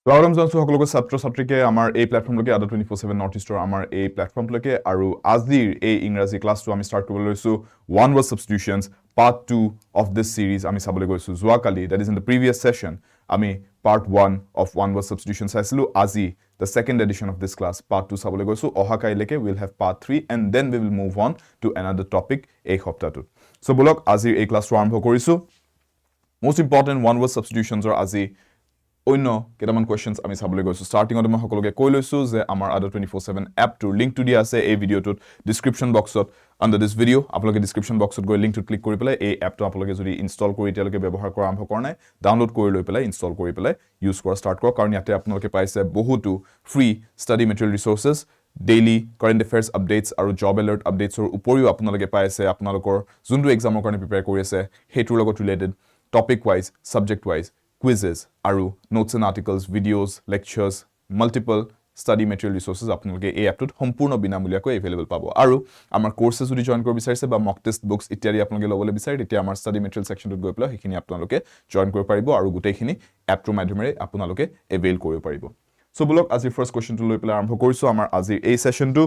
স্বাগতম জনাইছো সকলোকে ছাত্ৰ ছাত্ৰীকে আমাৰ এই প্লেটফৰ্মলৈকে ADRE 24/7 নৰ্থ ইষ্টৰ আমাৰ এই প্লেটফৰ্মলৈকে আৰু আজিৰ এই ইংৰাজী ক্লাছটো আমি ষ্টাৰ্ট কৰিবলৈ লৈছো one word substitutions part 2 of this series আমি চাবলৈ গৈছো যোৱাকালি that is in the previous session আমি part 1 of one word substitution চাইছিলো আজি the second edition of this class part 2 চাবলৈ গৈছো অহা কাইলৈকে we'll have part 3 and then we will move on to another topic এই সপ্তাহটোত সো বলক আজিৰ এই ক্লাছটো আৰম্ভ কৰিছো most important one word substitutions or আজি অন্য কেইটামান কোৱেশ্চনছ আমি চাবলৈ গৈছো ষ্টাৰ্টিংত মই সকলোকে কৈ লৈছো যে আমাৰ ADRE 24/7 এপটোৰ লিংকটো দিয়া আছে এই ভিডিঅটোত ডেসক্ৰিপচন বক্সত আন্ডাৰ দিস ভিডিঅ আপোনালোকে ডেসক্ৰিপচন বক্সত গৈ লিংকটো ক্লিক কৰি পেলাই এই এপটো আপোনালোকে যদি ইনষ্টল কৰি তেওঁলোকে ব্যৱহাৰ কৰা আৰম্ভ কৰা নাই ডাউনলোড কৰি লৈ পেলাই ইনষ্টল কৰি পেলাই ইউজ কৰা ষ্টাৰ্ট কৰক কাৰণ ইয়াতে আপোনালোকে পাইছে বহুতো free study material resources daily current affairs updates আৰু জব এলাৰ্ট আপডেটছৰ উপৰিও আপোনালোকে পাইছে আপোনালোকৰ যোনটো এক্সামৰ কাৰণে প্ৰিপেয়াৰ কৰি আছে হেতুৰ লগত related topic wise subject wise quizzes aru notes and articles videos lectures multiple study material resources আপোনালোকে এই এপটোত সম্পূৰ্ণ বিনামূলীয়াকৈ available পাব আৰু আমাৰ কোৰ্সে যদি জয়েন কৰিব বিচাৰিছে বা মক টেষ্ট বুকস ইত্যাদি আপোনালোকে লবলৈ বিচাৰে তেতিয়া আমাৰ ষ্টাডি মেটেৰিয়েল সেকশনটোত গৈ পেলাই সেইখিনি আপোনালোকে জয়েন কৰিব পাৰিব আৰু গোটেইখিনি এপটোৰ মাধ্যমেৰে আপোনালোকে এভেইল কৰিব পাৰিব সো বলক আজি ফাৰ্স্ট কোৱেশ্চনটো লৈ পেলাই আৰম্ভ কৰিছো আমাৰ আজি এই সেশনটো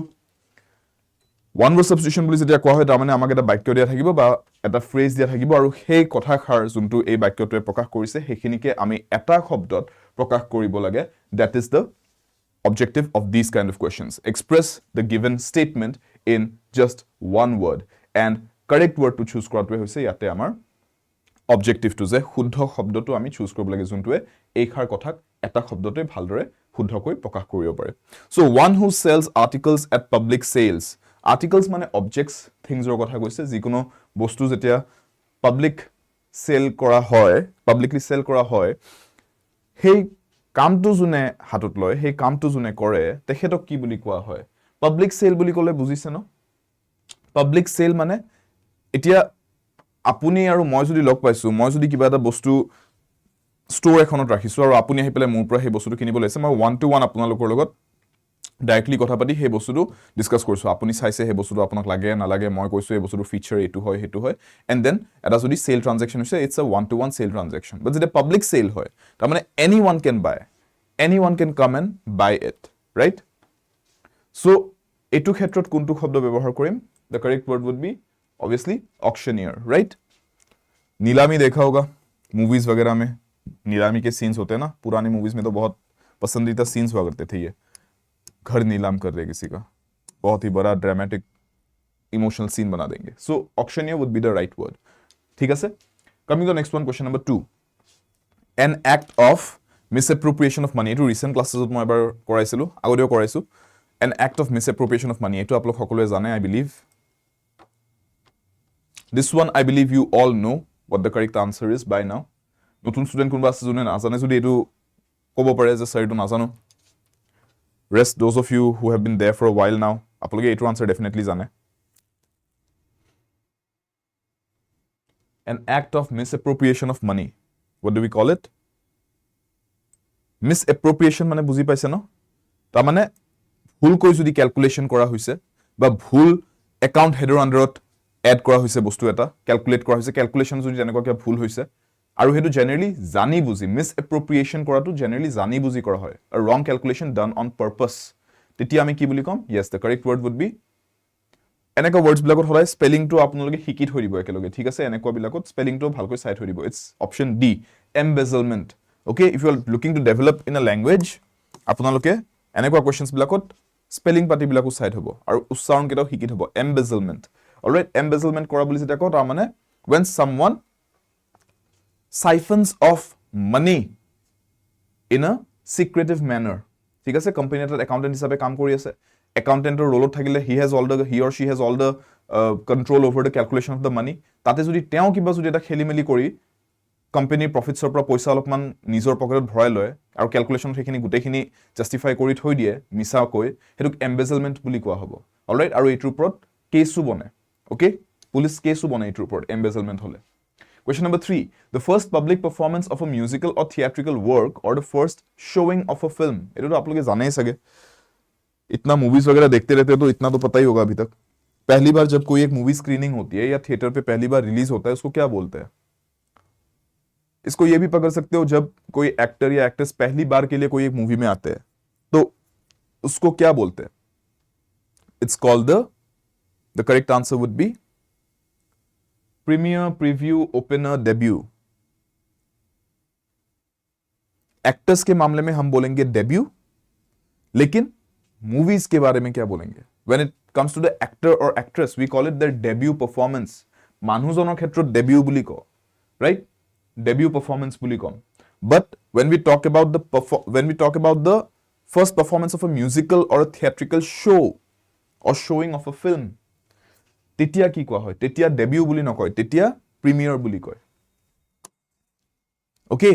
ওয়ান ওয়াৰ্ড সাবস্টিটিউশন বুলি যেতিয়া কোৱা হয় তাৰ মানে আমাক এটা বাক্য দিয়া থাকিব বা এটা ফ্ৰেজ দিয়া থাকিব আৰু সেই কথাষাৰ যোনটো এই বাক্যটোৱে প্ৰকাশ কৰিছে সেইখিনিকে আমি এটা শব্দত প্ৰকাশ কৰিব লাগে that is the objective of these kind of questions express the given statement in just one word and correct word to choose কৰাটোৱে হৈছে ইয়াতে আমাৰ objective to যে শুদ্ধ শব্দটো আমি চুজ কৰিব লাগে যোনটোৱে এইখাৰ কথাক এটা শব্দতে ভালদৰে শুদ্ধকৈ প্ৰকাশ কৰিব পাৰে so one who sells articles at public sales articles মানে objects things ৰ কথা কৈছে যিকোনো বস্তু যেতিয়া পাবলিক সেল কৰা হয় পাবলিকলি সেল কৰা হয় সেই কামটো জুনে হাতত লয় সেই কামটো জুনে কৰে তেখেতক কি বুলি কোৱা হয় পাবলিক সেল বুলি ক'লে বুজিছে ন পাবলিক সেল মানে এতিয়া আপুনি আৰু মই যদি লগ পাইছো মই যদি কিবা এটা বস্তু ষ্ট'ৰ এখনত ৰাখিছো আৰু আপুনি আহি পেলাই মোৰ পৰা সেই বস্তুটো কিনিব লৈছে মই 1 to 1 আপোনালোকৰ লগত ডাইৰেক্টলি কথা পাতি সেই বস্তুটো ডিসকাস কৰিছো আপুনি চাইছে সেই বস্তুটো আপোনাক লাগে না লাগে মই কৈছো এই বস্তুটো ফিচাৰ এটো হয় হেতু হয় এন্ড দেন এটা যদি সেল ট্ৰানজাকচন হৈছে ইটস আ 1 to 1 সেল ট্ৰানজাকচন বাট যেটা পাবলিক সেল হয় তাৰ মানে anyone can buy anyone can come and buy it right so এটো ক্ষেত্ৰত কোনটো শব্দ ব্যৱহাৰ কৰিম the correct word would be obviously auctioneer right नीलामी देखा होगा मूवीज वगैरह में नीलामी के सीन्स होते हैं ना पुरानी मूवीज में तो बहुत पसंदीदा सीन्स हुआ करते थे ये घर नीलाम कर रहे किसी का बहुत ही बड़ा ड्रामेटिक इमोशनल सीन बना देंगे so auctioneer would be the right word ठीक है coming to next one question number 2 an act of misappropriation of money एटू रिसेंट क्लासेसत মই এবাৰ কৰাইছিলো আগতেও কৰাইছো an act of misappropriation of money এটু আপোনালোক সকলোৱে জানে I believe this one I believe you all know what the correct answer is by now নতুন স্টুডেন্ট কোনবা আছে জনে নাজানে যদি এটু ক'ব পাৰে যে স্যাৰ এটু নাজানো rest those of you who have been there for a while now apologe etu answer definitely jane an act of misappropriation of money what do we call it misappropriation mane buji paise no ta mane bhul koi jodi calculation kora hoise ba bhul account header underot add kora hoise bostu eta calculate kora hoise calculation jodi janeko kya bhul hoise আৰু হেতু generally জানি বুজি মিসএপ্ৰোপ্ৰিয়েশন কৰাটো generally জানি বুজি কৰা হয় a wrong calculation done on purpose তেতিয়া আমি কি বুলি কম yes the correct word would be এনেকা words বিলাকত হলাই স্পেলিং টো আপোনালোকে শিকি থৈ দিব একেলগে ঠিক আছে এনেকা বিলাকত স্পেলিং টো ভালকৈ চাই থৈ দিব it's option D embezzlement okay if you are looking to develop in a language আপোনালোকে এনেকা questions বিলাকত স্পেলিং পাতি বিলাকো চাই থব আৰু উচ্চাৰণ কেটাও শিকি থব embezzlement alright embezzlement কৰা বুলি যেটা কথা মানে when someone siphons off money in a secretive manner ঠিক আছে কোম্পানি এটাত একাউন্টেন্ট হিচাপে কাম কৰি আছে একাউন্টেন্টৰ ৰোলত থাকিলে he or she has all the control over the calculation of the money তাতে যদি তেওঁ কিবা যদি এটা খেলিমেলি কৰি কোম্পানিৰ প্ৰফিটছৰ পৰা পইচা অলপমান নিজৰ পকেটত ভৰাই লয় আৰু ক্যালকুলেশন সেইখিনি গুটেখিনি জাস্টিফাই কৰি থৈ দিয়ে মিছা কৈ হেতুক embezzlement বুলি কোৱা হ'ব অলৰাইট আৰু এইটোৰ ওপৰত কেছও বনে ওকে পুলিশ কেছও বনে এইটোৰ ওপৰত embezzlement হলে Question number 3. The first public performance of a musical or theatrical work or the first showing of a film. ये तो आप लोग जाने ही सके इतना मूवीज वगैरह देखते रहते हो तो इतना तो पता ही होगा अभी तक पहली बार जब कोई एक मूवी स्क्रीनिंग होती है या थिएटर पे पहली बार रिलीज होता है उसको क्या बोलते हैं इसको ये भी पकड़ सकते हो जब कोई एक्टर या एक्ट्रेस पहली बार के लिए कोई एक मूवी में आते हैं तो उसको क्या बोलते हैं it's called the correct answer would be premier preview opener debut actors के मामले में हम बोलेंगे डेब्यू लेकिन मूवीज के बारे में क्या बोलेंगे when it comes to the actor और actress we call it their debut performance মানুহজনৰ ক্ষেত্ৰত ডেবিউ বুলি কওঁ right debut performance বুলি কম but when we talk about the first performance of a musical or a theatrical show or showing of a film তেতিয়া কি কোৱা হয় তেতিয়া ডেবিউ বুলি নকয় তেতিয়া প্ৰিমিয়াৰ বুলি কয় ओके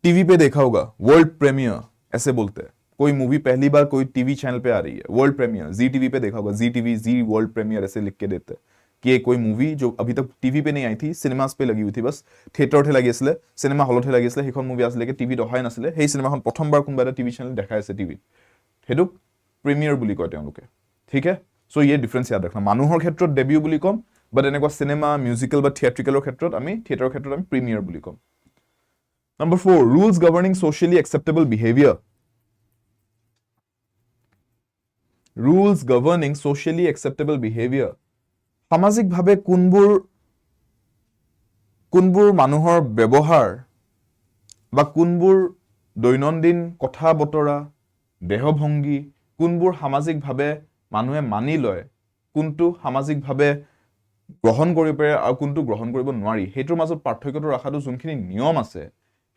टीवी पे देखा होगा वर्ल्ड प्रीमियर ऐसे बोलते हैं कोई मूवी पहली बार कोई टीवी चैनल पे आ रही है वर्ल्ड प्रीमियर जी टीवी पे देखा होगा जी टीवी जी वर्ल्ड प्रीमियर ऐसे लिख के देते हैं कि ये कोई मूवी जो अभी तक टीवी पे नहीं आई थी सिनेमास पे लगी हुई थी बस थिएटरতে লাগি আছিল সিনেমা হলতে লাগি আছিল সেইখন মুভি আসলে টিভিত অহাই নাছিল সেই সিনেমাখন প্ৰথমবাৰ কোনবা এটা টিভি চেনেল দেখাই আছে টিভিত হেতু প্ৰিমিয়াৰ বুলি কয় তেওঁলোকে ঠিক আছে সো ये ডিফাৰেন্স ইয়াদ ৰাখনা মানুহৰ ক্ষেত্ৰত ডেবিউ বুলি কম বাট এনেকুৱা সিনেমা মিউজিক্যাল বা থিয়েট্ৰিকেলৰ ক্ষেত্ৰত আমি থিয়েটাৰৰ ক্ষেত্ৰত আমি প্ৰিমিয়াৰ বুলি কম Number 4, rules governing socially acceptable behavior. Rules governing socially acceptable behavior. সামাজিক ভাবে কোনবোৰ মানুহৰ ব্যৱহাৰ বা কোনবোৰ দৈনন্দিন কথা বতৰা দেহভংগী কোনবোৰ সামাজিক ভাবে মানুহে মানি লয় কোনটো সামাজিক ভাবে গ্ৰহণ কৰিব পাৰে আৰু কোনটো গ্ৰহণ কৰিব নোৱাৰি হেইটোৰ মাজত পাৰ্থক্যটো ৰাখাটো যোনখিনি নিয়ম আছে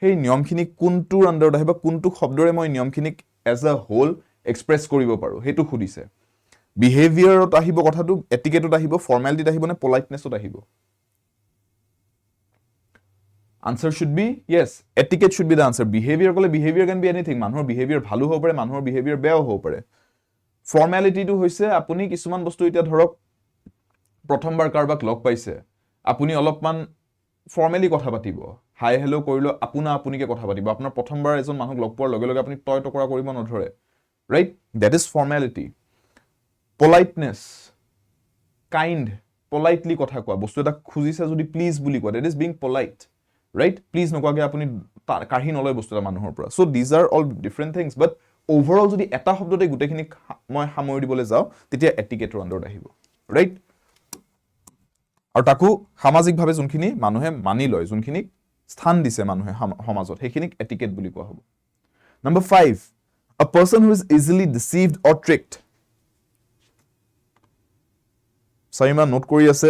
সেই নিয়মখিনি কোনটোৰ আন্ডাৰত আহিব কোনটো শব্দৰে মই নিয়মখিনিক এজ আ হোল এক্সপ্ৰেছ কৰিব পাৰো হেতু খুদিছে বিহেভিয়াৰত আহিব কথাটো এটিকেটত আহিব ফৰ্মালিটিত আহিব নে পলাইটনেছত আহিব answer should be yes etiquette should be the answer behavior কলে behavior can be anything মানুহৰ behavior ভালো হ'ব পাৰে মানুহৰ behavior বেয়াও হ'ব পাৰে ফৰ্মালিটি টো হৈছে আপুনি কিছুমান বস্তু এতিয়া ধৰক প্ৰথমবাৰ কাৰবাক লগ পাইছে আপুনি অলপমান ফৰ্মালি কথা পাতিব হাই হেলো কৰিলো আপুনিকে কথা পাতিব আপোনাৰ প্ৰথমবাৰ এজন মানুহক লগ পোৱাৰ লগে লগে আপুনি টয় টকৰা কৰিব নধৰে right that is formality politeness kind politely কথা কোৱা বস্তু এটা খুজিছে যদি প্লিজ বুলি কোৱা that is being polite right please নকোৱাকে আপুনি কাঢ়ি নলয় বস্তুটা মানুহৰ পৰা so these are all different things but overall যদি এটা শব্দতে গুটেখিনি মই সামৰি দিবলৈ যাও তেতিয়া etiquette ৰ আন্ডাৰত আহিব right আৰু তাকো সামাজিক ভাবে যোনখিনি মানুহে মানি লয় যোনখিনি স্থান দিছে মানুহে সমাজত সেইখিনিক etiquette বুলি কোৱা হ'ব number 5 a person who is easily deceived or tricked Saima note কৰি আছে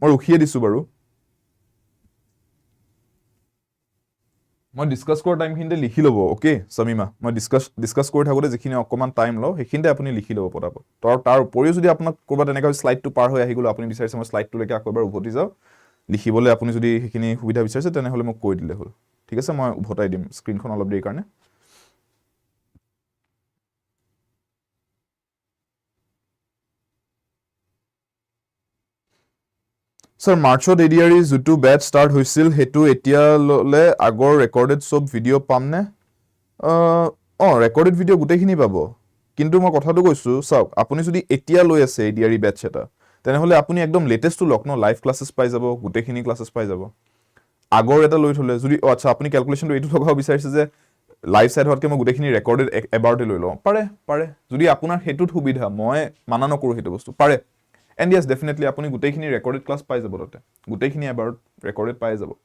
মই ৰখিয়ে দিছো বাৰু মই ডিসকাস কৰা টাইম খিনতে লিখি লব ওকে সামিমা মই ডিসকাস কৰি থাকোতে যিখিনি অকমান টাইম লও সেইখিনতে আপুনি লিখি লব পটাপট তাৰ উপৰিও যদি আপোনাক কৰবাত এনেকা স্লাইডটো পাৰ হৈ আহি গলো আপুনি বিচাৰিছে মই স্লাইডটো লেকে আকৌ এবাৰ উভতি যাও লিখিবলৈ আপুনি যদি সেইখিনি সুবিধা বিচাৰিছে তেনে হলে মোক কৈ দিলে হল ঠিক আছে মই উভতাই দিম স্ক্ৰিনখন অলপ দেৰি কাৰণে Sir, Marchot ADRE जुटु बैच start होइसिल हेतु एटिया ले আগৰ recorded সব ভিডিও পামনে recorded ভিডিও গুটেখিনি পাবো কিন্তু মই কথাটো কৈছো চাওক আপুনি যদি এটিয়া লৈ আছে ADRE ব্যাচ এটা তেনে হলে আপুনি একদম লেটেস্ট টু লক ন লাইভ ক্লাसेस পাই যাব গুটেখিনি ক্লাसेस পাই যাব আগৰ এটা লৈ থলে যদি আচ্ছা আপুনি ক্যালকুলেশনটো এইটো লগাব বিচাৰিছে যে লাইভ সাইড হতকে মই গুটেখিনি ৰেকৰ্ডেড এবাৰতে লৈ লওঁ পাৰে যদি আপোনাৰ হেতুত সুবিধা মই মানা নকৰো হেতু বস্তু পাৰে And yes, definitely, apuni gutekhini recorded class pai jabo tote. Gutekhini about recorded pai jabo.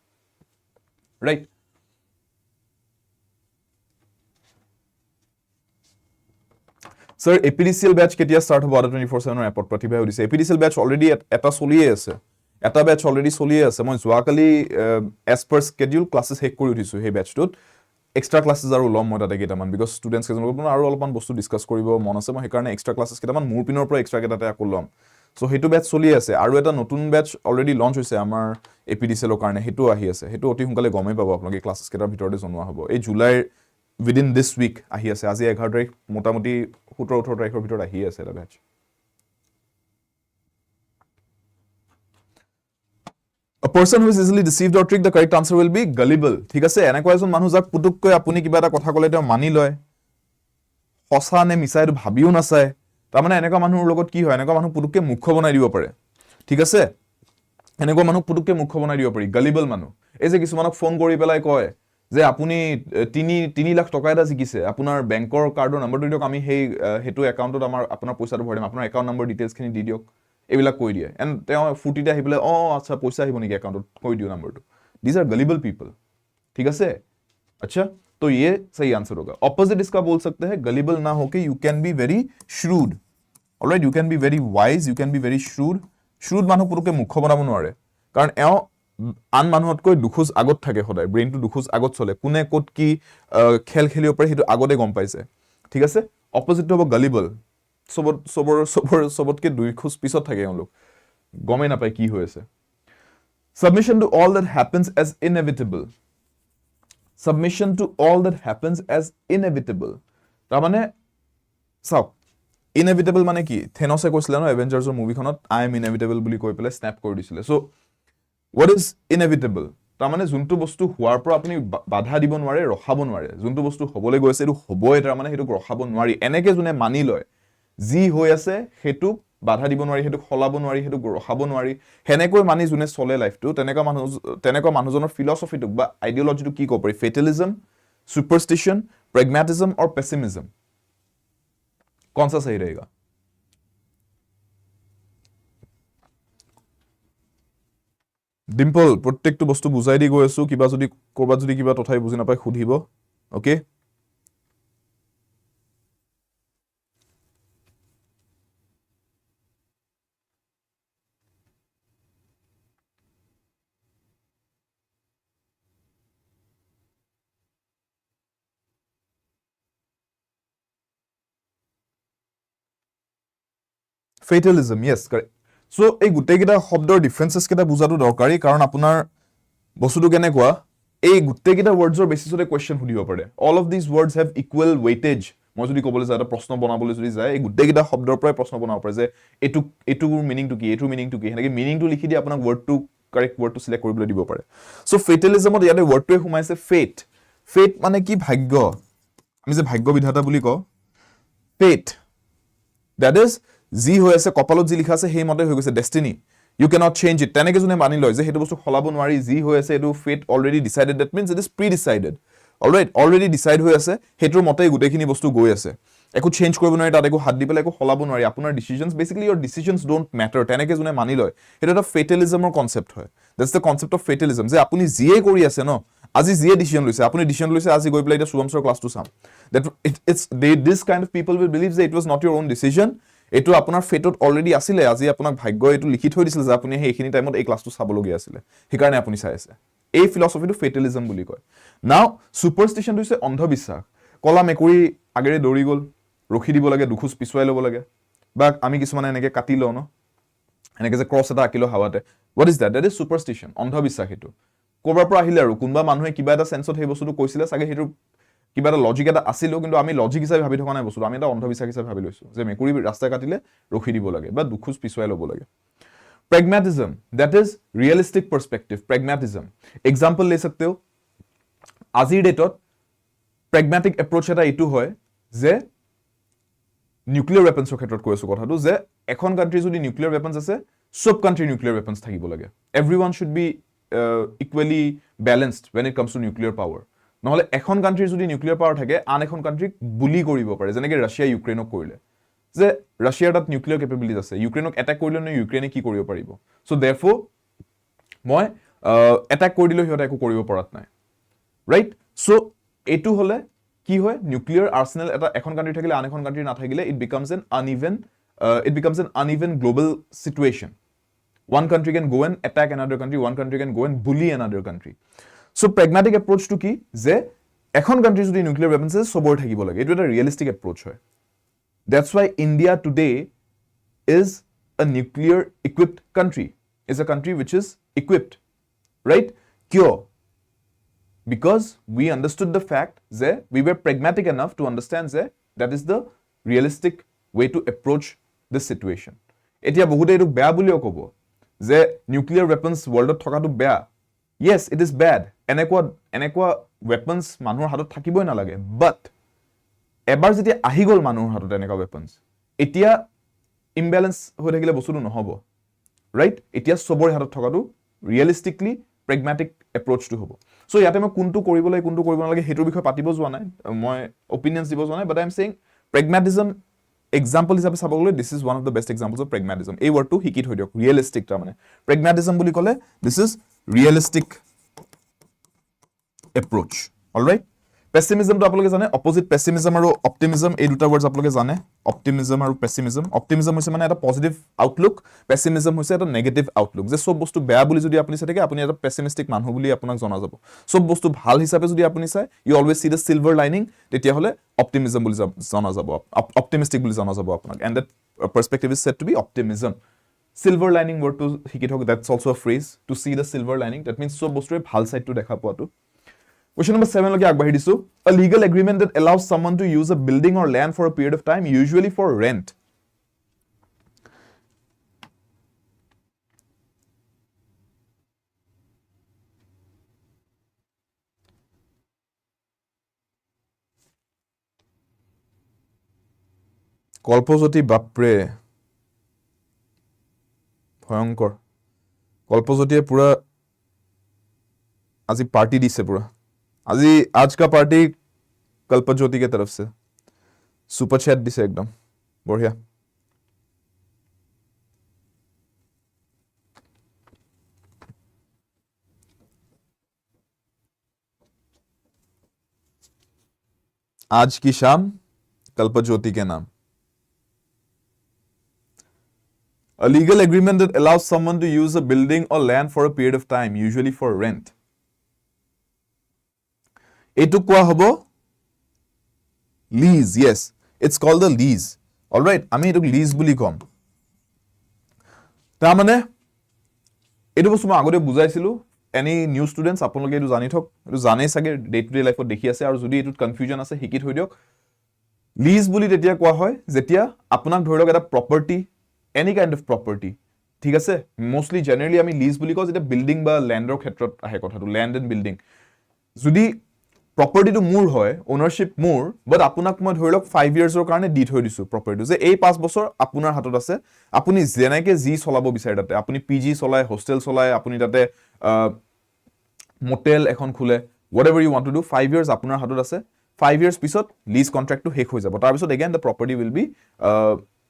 Right? Sir, APDCL batch ketia start hobo ADRE 24/7 app pratibha hodise. APDCL batch already eta soliye ase. Eta batch already soliye ase. Moi joakali as per schedule classes hek kori uthisu he batch tot. Extra classes are lom moi tate ketaman because students kejon aru olopan bostu discuss koribo mon ase moi he karone extra classes ketaman mur pinor pro extra ketate akol lom. So hetu batch চলি আছে আৰু এটা নতুন batch already launch হৈছে আমাৰ APDCL কাৰণে হেতু আহি আছে হেতু অতি সোনকালে গমে পাব আপোনালোকে ক্লাसेस কেটাৰ ভিতৰতে জনোৱা হ'ব এই জুলাইৰ within this week আহি আছে আজি 11 তাৰিখ মোটামুটি 17-18 তাৰিখৰ ভিতৰত আহি আছে এটা batch A person who is easily deceived or tricked the correct answer will be gullible ঠিক আছে এনেকুৱা এজন মানুহ যাক পুতুককৈ আপুনি কিবা এটা কথা কলে তেওঁ মানি লয় সঁচা নে মিছা এটো ভাবিও নাচায় তাৰ মানে এনেকুৱা মানুহৰ লগত কি হয় এনেকুৱা মানুহ পুতুককে মুখ্য বনাই দিব পাৰে ঠিক আছে এনেকুৱা মানুহ পুতুককে মুখ্য বনাই দিব পাৰি গলিবল মানুহ এই যে কিছুমানক ফোন কৰি পেলাই কয় যে আপুনি 3 লাখ টকা এটা জিকিছে আপোনাৰ বেংকৰ কাৰ্ডৰ নম্বৰটো দিয়ক আমি হেতু একাউণ্টত আপোনাৰ পইচাটো ভৰাই দিম আপোনাৰ একাউণ্ট নম্বৰ ডিটেইলছখিনি দি দিয়ক এইবিলাক কৈ দিয়ে এণ্ড তেওঁ ফুটিতে আহি পেলাই আচ্ছা পইচা আহিব নেকি একাউণ্টত কৈ দিও নম্বৰটো দিজ आर गलिबल पीपल ठीक है अच्छा तो ये सही आंसर होगा ऑपोजिट इसका बोल सकते हैं गलिबल ना होके you can be very shrewd alright you can be very wise you can be very shrewd মানুহ পুরুকে মুখ্য বনাব নোৱাৰে কাৰণ এও আন মানুহতকৈ দুখোজ আগত থাকে সদায় ব্ৰেইনটো দুখোজ আগত চলে কোনে ক'ত কি খেল খেলিব পাৰে হেতু আগতে গম পাইছে ঠিক আছে অপোজিটটো হ'ব গলিবল সবতকে দুই খোজ পিছত থাকে এওঁলোক গমে নাপায় কি হৈ আছে submission to all that happens as inevitable submission to all that happens as inevitable তাৰ মানে চাওক inevitable মানে কি থেনসে কৈছিল ন এভেঞ্জাৰ্ছৰ মুভিখনত I am inevitable বুলি কৈ পেলাই স্ন্যাপ কৰি দিছিল সো what is inevitable তাৰ মানে যোনটো বস্তু হোৱাৰ পৰা আপুনি বাধা দিব নোৱাৰে ৰখাব নোৱাৰে যোনটো বস্তু হ'বলৈ গৈছে এটো হ'বই তাৰ মানে হেতু ৰখাব নোৱাৰি এনেকে যোনে মানি লয় যি হৈ আছে হেতু বাধা দিব নোৱাৰি হেতু খলাব নোৱাৰি হেতু ৰখাব নোৱাৰি হেনেকৈ মানি যোনে চলে লাইফটো তেনেকা মানুহজনৰ ফিলসফিটো বা আইডিওলজিটো কি কয় ফেটালিজম সুপাৰস্টিশন প্ৰেগমেটিজম और पेसिमिज्म कौन सा सही रहेगा ডিম্পল প্ৰত্যেকটো বস্তু বুজাই দি গৈ আছো কিবা যদি কৰবাত যদি কিবা তথাই বুজি নাপায় খুধিব okay Fatalism, yes, correct. So, এই গুটেকিটা শব্দৰ ডিফাৰেন্সেস কেটা বুজাটো দৰকাৰী কাৰণ আপোনাৰ বস্তুটো কেনেকুৱা এই গুটেকিটা ওয়াৰ্ডছৰ বেসিসতে কোৱেশ্চন সুধিব পাৰে all of these words have equal weightage মই যদি ক'বলৈ যায় এটা প্ৰশ্ন বনাবলৈ যদি যায় এই গুটেকিটা শব্দৰ পৰাই প্ৰশ্ন বনাব পাৰে যে এটুৰ মিনিংটো কি এটুৰ মিনিংটো কি হেনেকে মিনিংটো লিখি দি আপোনাক ওয়াৰ্ডটো কাৰেক্ট ওয়াৰ্ডটো সিলেক্ট কৰিবলৈ দিব পাৰে সো ফেটালিজমত ইয়াতে ওয়াৰ্ডটোৱে সোমাইছে ফেট মানে কি ভাগ্য আমি যে ভাগ্য বিধাতা বুলি কওঁ ফেট that is যি হৈ আছে কপালত যি লিখা আছে হেই মতে হৈ গৈছে destiny you cannot change it তেনেকে জনে মানি লয় যে হেতু বস্তু খলাব নোৱাৰি যি হৈ আছে এটো fate already decided that means it is pre-decided alright already decide হৈ আছে হেতুৰ মতে গুটেখিনি বস্তু গৈ আছে একো চেঞ্জ কৰিব নোৱাৰি তাত একো হাত দি পেলাই একো খলাব নোৱাৰি আপোনাৰ decisions basically your decisions don't matter তেনেকে জনে মানি লয় হেতু এটা ফেটালিজমৰ কনসেপ্ট হয় that's the concept of fatalism যে আপুনি যিয়ে কৰি আছে ন আজি যিয়ে ডিসিশন লৈছে আপুনি ডিসিশন লৈছে আজি গৈ পেলাই এটা শুভম স্যাৰ ক্লাসটো চাম that it's this kind of people will believe that it was not your own decision এটো আপোনাৰ ফেটত অলৰেডি আছিল আজি আপোনাক ভাগ্য এটো লিখি থৈ দিছিল যে আপুনি হেইখিনি টাইমত এই ক্লাসটো চাব লগি আছিল হেকাৰণে আপুনি চাই আছে এই ফিলসফিটো ফেটালিজম বুলি কয় নাও সুপাৰস্টিশন হৈছে অন্ধবিশ্বাস কলা মেকুৰী আগেৰে দৌৰি গল ৰখি দিব লাগে দুখুজ পিছুৱাই ল'ব লাগে বা আমি কিছুমানে এনেকে কাটি লও ন এনেকে যে ক্ৰস এটা আকিলো হাৱাতে what is that is superstition অন্ধবিশ্বাস এটো কোবাৰ পৰা আহিলে আৰু কোনবা মানুহে কিবা এটা সেন্সত হেই বস্তুটো কৈছিলে সাগে হেতু কিবা এটা লজিক এটা আছিল কিন্তু আমি লজিক হিচাপে ভাবি থকা নাই বস্তু আমি এটা অন্ধবিশ্বাস হিচাপে ভাবি লৈছো যে মেকুৰী ৰাস্তা কাটিলে ৰখি দিব লাগে বা দুখুজ পিছুৱাই ল'ব লাগে pragmatism that is realistic perspective pragmatism example ले सकते हो আজিৰ ডেটত pragmatic approach এটা ইটো হয় যে নিউক্লিয়াৰ weaponsৰ ক্ষেত্ৰত কৈছো কথাটো যে এখন কান্ট্ৰি যদি নিউক্লিয়াৰ weapons আছে সব কান্ট্ৰি নিউক্লিয়াৰ weapons থাকিব লাগে everyone should be equally balanced when it comes to nuclear power নহলে এখন কান্ট্ৰিৰ যদি নিউক্লিয়াৰ পাৱাৰ থাকে আন এখন কান্ট্ৰিক বুলি কৰিব পাৰে যেনেকৈ ৰাছিয়া ইউক্ৰেইনক কৰিলে যে ৰাছিয়াৰ তাত নিউক্লিয়াৰ কেপেবিলিটিজ আছে ইউক্ৰেইনক এটাক কৰিলে নে ইউক্ৰেইনে কি কৰিব পাৰিব সো देयरफॉर মই এটাক কৰি দিলে হিয়তে একো কৰিব পৰাত নাই ৰাইট সো এটো হলে কি হয় নিউক্লিয়াৰ আৰ্সেনাল এটা এখন কান্ট্ৰি থাকিলে আন এখন কান্ট্ৰি না থাকিলে it becomes an uneven global situation one country can go and attack another country one country can go and bully another country so pragmatic approach to ki je ekhon country jodi nuclear weapons is sobor thakibo lage etu eta realistic approach hoy that's why India today is a nuclear equipped country is a country which is equipped right kyo because we understood the fact that we were pragmatic enough to understand that is the realistic way to approach this situation etia bohude etu beya buliyo kobo je nuclear weapons world thokatu beya yes it is bad enekwa weapons মানুহৰ হাতত থাকিবই না লাগে but এবাৰ যেতিয়া আহি গল মানুহৰ হাতত এনেকা weapons এতিয়া imbalance হৈ থাকিলে বস্তুটো নহব right এতিয়া সবৰ হাতত থকাটো realistically প্ৰেগমেটিক এপ্ৰোচটো হ'ব সো ইয়াতে মই কোনটো কৰিব নালাগে হেতুৰ বিষয়ে পাতিব যোৱা নাই মই অপিনিয়নছ দিব যোৱা নাই but I am saying pragmatism example হিচাপে চাব গ'লে this is one of the best examples of pragmatism এই ৱৰ্ডটো শিকি থৈ দিয়ক ৰিয়েলিষ্টিক তাৰ মানে প্ৰেগমেটিজম বুলি ক'লে this is realistic approach alright পেছিমিজমটো আপোনালোকে জানে অপোজিট পেছিমিজম আৰু অপটিমিজম এই দুটা ৱৰ্ডছ আপোনালোকে জানে অপটিমিজম আৰু পেছিমিজম অপটিমিজম হৈছে মানে এটা পজিটিভ আউটলুক পেছিমিজম হৈছে এটা নেগেটিভ আউটলুক যে সব বস্তু বেয়া বুলি যদি আপুনি চাই থাকে আপুনি এটা পেছিমিষ্টিক মানুহ বুলি আপোনাক জনা যাব সব বস্তু ভাল হিচাপে যদি আপুনি চাই you always see the silver lining তেতিয়া হলে অপটিমিজম বুলি জনা যাব অপটিমিষ্টিক বুলি জনা যাব আপোনাক and that perspective is said to be optimism silver lining ৱৰ্ডটো শিকি থওক that's also a phrase to see the silver lining that means সব বস্তুৰে ভাল সাইডটো দেখা পোৱাটো Question number 7 লগে আগবাঢ়ি দিছো a legal agreement that allows someone to use a building or land for a period of time usually for rent Kalpajyoti বাপৰে ভয়ংকৰ কল্পজ্যোতিয়ে পুৰা আজি পাৰ্টি দিছে পুৰা আজি आज का पार्टी कल्पज्योति के तरफ से सुपर चैट दिसे एकदम बढ़िया आज की शाम कल्पज्योति के नाम A legal agreement that allows someone to use a building or land for a period of time usually for rent এটো কোৱা হ'ব lease yes it's called the lease all right আমি এটো lease বুলি কম তাৰ মানে এটো বস্তু মই আগতে বুজাইছিলো এনি নিউ ষ্টুডেন্টস আপোনালোকে এটো জানি থক এটো জানে সাগে ডে টু ডে লাইফত দেখি আছে আৰু যদি এটো কনফিউজন আছে হিকি থৈ দিয়ক lease বুলি তেতিয়া কোৱা হয় যেতিয়া আপোনাক ধৰি লওক এটা property any kind of property ঠিক আছে মোস্টলি জেনাৰেলি আমি lease বুলি কওঁ যেতিয়া বিল্ডিং বা ল্যান্ডৰ ক্ষেত্ৰত আহে কথাটো ল্যান্ড এন্ড বিল্ডিং যদি প্ৰপাৰ্টিটো মোৰ হয় ওনাৰশিপ মোৰ বাট আপোনাক মই ধৰি লওক 5 ইয়াৰ্ছৰ কাৰণে দি থৈ দিছো প্ৰপাৰ্টিটো যে এই 5 বছৰ আপোনাৰ হাতত আছে আপুনি জেনেকে জি চলাব বিচাৰে তাতে আপুনি পিজি চলাই হোস্টেল চলাই আপুনি তাতে মোটেল এখন খুলে whatever you want to do 5 years আপোনাৰ হাতত আছে 5 years পিছত লিজ কন্ট্ৰাক্টটো শেষ হৈ যাব তাৰ পিছত again the property will be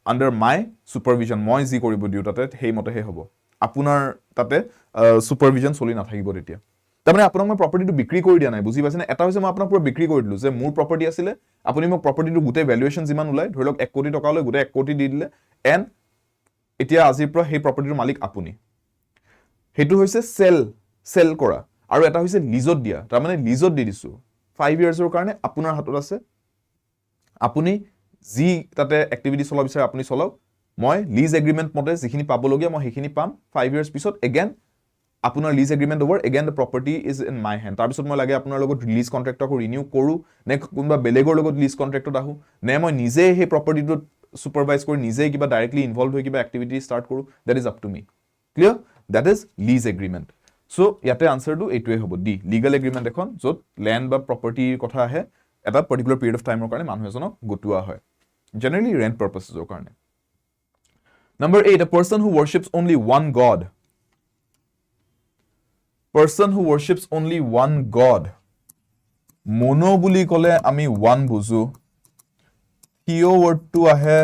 under my supervision মই জি কৰিব দিউ তাতে হেই মতে হে হ'ব আপোনাৰ তাতে supervision চলি নাথাকিব তেতিয়া তাৰমানে আপোনাক মই প্ৰপাৰ্টিটো বিক্ৰী কৰি দিয়া নাই বুজি পাইছেনে এটা হৈছে মই আপোনাক পুৰা বিক্ৰী কৰি দিলো যে মোৰ প্ৰপাৰ্টি আছিল আপুনি মোক প্ৰপাৰ্টিটো গুটে ভ্যালুৱেচন যিমান উলাই ধৰি লওক 1 কোটি টকা লৈ গুটে 1 কোটি দি দিলে এন্ড এতিয়া আজিৰ পৰা সেই প্ৰপাৰ্টিৰ মালিক আপুনি হেতু হৈছে সেল কৰা আৰু এটা হৈছে লিজত দিয়া তাৰমানে লিজত দি দিছো 5 ইয়াৰ্ছৰ কাৰণে আপোনাৰ হাতত আছে আপুনি জি তাতে এক্টিভিটি চলাব বিচাৰে আপুনি চলাওক মই লিজ এগ্ৰিমেন্ট মতে যিখিনি পাবলগীয়া মই সেইখিনি পাম 5 ইয়াৰ্ছ পিছত again আপোনাৰ lease agreement over again the property is in my hand তাৰ পিছত মই লাগে আপোনাৰ লগত লিজ কন্ট্ৰাক্টক ৰিনিউ কৰো নে কোনবা বেলেগৰ লগত লিজ কন্ট্ৰাক্টত আহু নে মই নিজে হে প্ৰপাৰ্টিটো সুপাৰভাইজ কৰি নিজে কিবা ডাইৰেক্টলি ইনভলভ হৈ কিবা এক্টিভিটি স্টাৰ্ট কৰো that is up to me clear that is lease agreement so ইয়াতে আনসাৰটো এইটোৱে হ'ব ডি লিগ্যাল এগ্ৰিমেন্ট এখন যত ল্যান্ড বা প্ৰপাৰ্টিৰ কথা আহে এটা পাৰ্টিকুলাৰ পিৰিয়ড অফ টাইমৰ কাৰণে মানুহ এজনক গটুৱা হয় generally rent purposes or karne number 8 a person who worships only one god mono buli kole ami one buzu theo word to ahe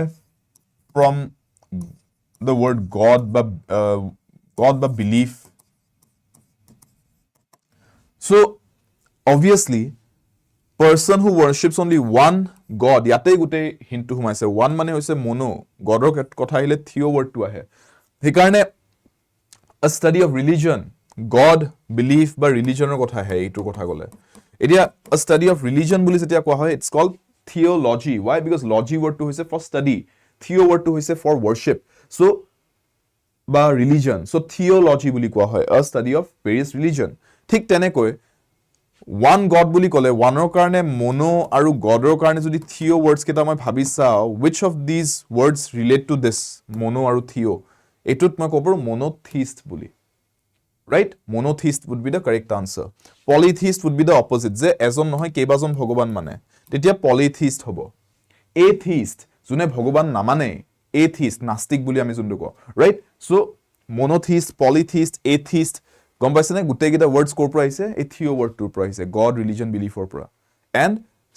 from the word god ba belief so obviously person who worships only one god yate gute hintu humaise one mane hoise mono godor kotha ahile theo word to ahe hekarne a study of religion god belief ba religion er kotha hai etu kotha gole etia a study of religion boli jetia koa hoy it's called theology why because logy word to hoise for study theo word to hoise for worship so ba religion so theology boli koa hoy a study of various religion thik tene koi one god boli kole one or karne mono aru god or karne jodi theo words keta moi bhabi sao which of these words relate to this mono aru theo etut moi kobo monotheist boli right monotheist would be the correct answer polytheist would be the opposite je ejon nohoy kebajon bhogoban mane tetia polytheist hobo atheist june bhogoban namane atheist nastic boli ami jundu ko right so monotheist polytheist atheist গম পাইছেনে গোটেইকেইটা words ক'ৰ পৰা আহিছে এই থিও ৱৰ্ডটোৰ পৰা আহিছে গড ৰিলিজন বিলিফৰ পৰা এণ্ড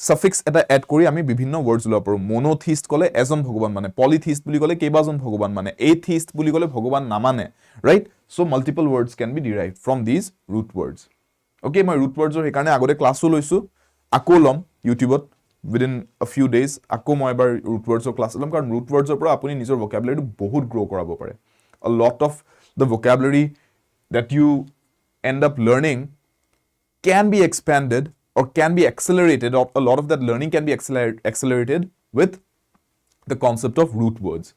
সাফিক্স এটা এড কৰি আমি বিভিন্ন ৱৰ্ডছ ওলাব পাৰোঁ মনোথিষ্ট ক'লে এজন ভগৱান মানে পলিথিষ্ট বুলি ক'লে কেইবাজন ভগৱান মানে এথিষ্ট বুলি ক'লে ভগৱান নামানে right so' multiple words can be derive from these root words okay মই ৰুট ৱৰ্ডছৰ সেইকাৰণে আগতে ক্লাছো লৈছোঁ আকৌ ল'ম ইউটিউবত within a few days আকৌ মই এবাৰ ৰুট ৱৰ্ডছৰ ক্লাছ ল'ম কাৰণ ৰুট ৱৰ্ডছৰ পৰা আপুনি নিজৰ ভকেবুলাৰীটো বহুত গ্ৰ' কৰাব পাৰে a lot of the vocabulary that you end up learning can be expanded or can be accelerated or a lot of that learning can be accelerated with the concept of root words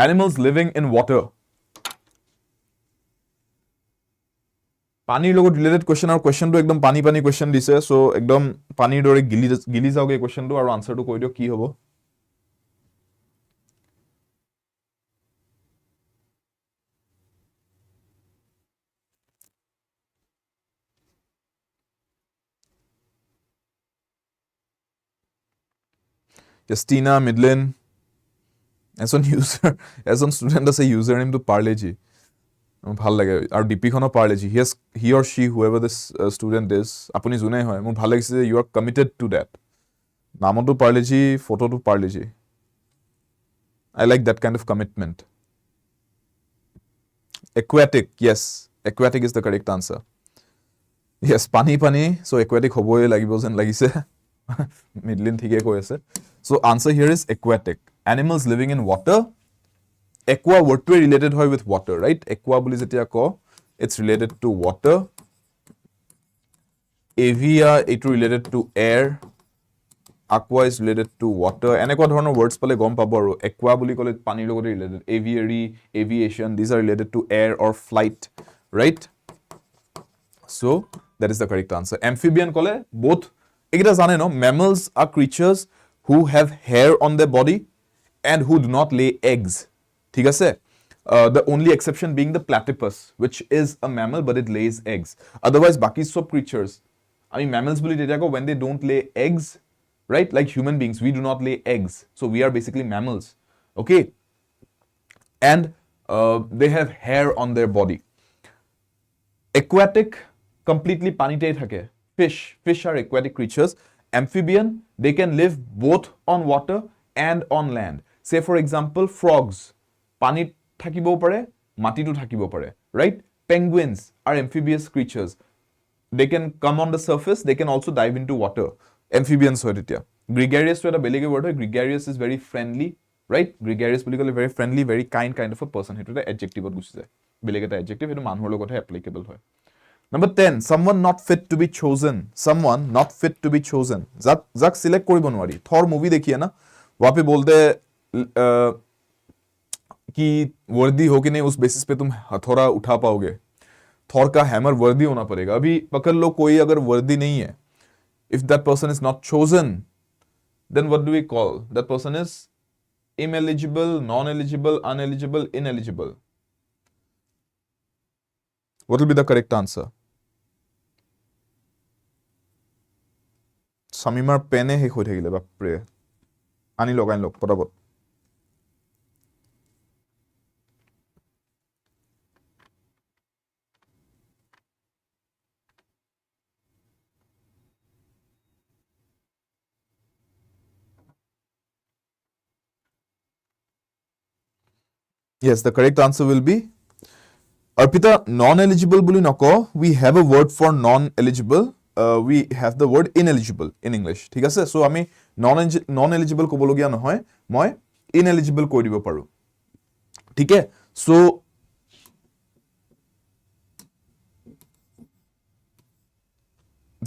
animals living in water পানীৰ লগত related question আৰু কোৱেশ্চনটো একদম পানী question দিছে so একদম পানীৰ দৰে গিলি যাওগে কোৱেশ্চনটো আৰু আনসাৰটো কৈ দিও কি হ'ব Justina Midlin এজন ষ্টুডেণ্ট আছে ইউজাৰ নেমটো পাৰ্লেজি ভাল লাগে আৰু ডিপিখনো পাৰ্লেজি হি অৰ শি whoever this student is আপুনি জুনে হয় মোৰ ভাল লাগিছে you are committed to that নামটো পাৰ্লেজি ফটোটো Parle-G I like that kind of commitment aquatic yes aquatic is the correct answer yes পানী so aquatic হ'বই লাগিব যেন লাগিছে মিডলিন ঠিকে কৈ আছে so answer here is aquatic animals living in water aqua word to related hoy with water right aqua boli jetia ko it's related to water avia it related to air aqua is related to water enekwa dhoroner words pale gom pabo aru aqua boli kole pani logote related aviary aviation these are related to air or flight right so that is the correct answer amphibian kole both ekita jane no mammals are creatures who have hair on their body and who do not lay eggs ঠিক আছে the only exception being the platypus which is a mammal but it lays eggs otherwise baki sob creatures I mean mammals boli deta ko when they don't lay eggs right like human beings we do not lay eggs so we are basically mammals okay and they have hair on their body aquatic completely panite thake fish are aquatic creatures amphibian they can live both on water and on land say for example frogs পানীত থাকিবও পাৰে মাটিতো থাকিবও পাৰে right penguins are amphibious creatures they can come on the surface they can also dive into water amphibians হয় তেতিয়া gregarious to eta belege word hoy gregarious is very friendly right gregarious বুলি কলে very friendly very kind of a person hetu eta adjective ot gusi jay belege eta adjective hetu manhor logothe applicable hoy number 10 someone not fit to be chosen jak select koribo nwari thor movie dekhiye na wahan pe bolte कि वर्दी हो कि नहीं उस basis पे तुम हथौड़ा उठा पाओगे थॉर का हैमर वर्दी होना पड़ेगा अभी पकड़ लो कोई अगर वर्दी नहीं है if that person is not chosen then what do we call that person is ineligible non-eligible uneligible ineligible what will be the correct answer samimar pene he khoi thakile bapre ani logain log potabot Yes, the correct answer will be Arpita, non-eligible boli nako. We have a word for non-eligible. We have the word ineligible in English. ঠিক আছে? So আমি non-eligible কবলগিয়া নহয়, মই ineligible কৈ দিব পাৰো। ঠিক আছে? So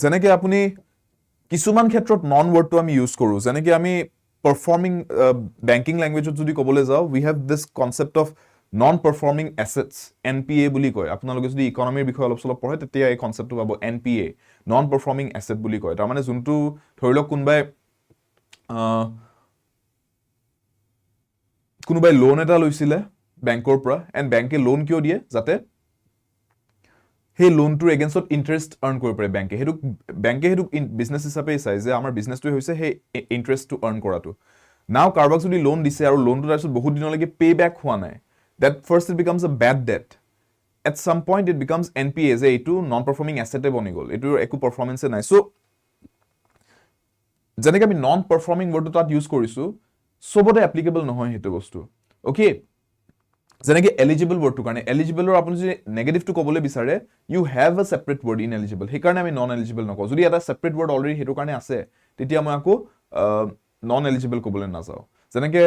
যেনেকে আপুনি কিছুমান ক্ষেত্ৰত non wordটো আমি ইউজ কৰো যেনেকে আমি performing banking language যদি কবলে যাও we have this concept of non performing assets NPA বুলি কয় আপোনালোকে যদি ইকোনমিৰ বিষয়ে অলপ চলপ পঢ়ে তেতিয়া এই কনসেপ্টটো পাব NPA non performing asset বুলি কয় তাৰ মানে যোনটো ধৰিলক কোনোবাই লোন এটা লৈছিলে বেংকৰ পৰা এন্ড বেংকে লোন কিয় দিয়ে যাতে সেই লোনটোৰ এগেইনষ্টত ইন্টাৰেষ্ট আৰ্ন কৰিব পাৰে বেংকে হেতু বিজনেস হিচাপে চাই যে আমাৰ বিজনেসটো হৈছে সেই ইন্টাৰেষ্টটো আৰ্ন কৰাটো নাও কাৰবাক যদি লোন দিছে আৰু লোনটো তাৰছত বহুত দিনলৈকে পে ব্যাক হোৱা নাই that first it becomes a bad debt at some point it becomes NPA যে এইটো নন পারফর্মিং অ্যাসেটে বনি গল এইটোৰ একো পাৰফৰম্যান্সে নাই সো যেনেকৈ আমি নন পাৰফৰ্মিং ওয়াৰ্ডটো তাত ইউজ কৰিছো সবতে এপ্লিকেবল নহয় হেতু বস্তু ওকে যেনেকৈ এলিজিবল ওয়াৰ্ডটো কাৰণে এলিজিবলৰ আপুনি যদি নেগেটিভটো ক'বলৈ বিচাৰে you have a separate word ineligible সেই কাৰণে আমি নন এলিজিবল নকওঁ যদি এটা সেপাৰেট ওয়াৰ্ড অলৰেডি হেতু কাৰণে আছে তেতিয়া মই আকৌ নন এলিজিবল ক'বলৈ নাযাওঁ যেনেকৈ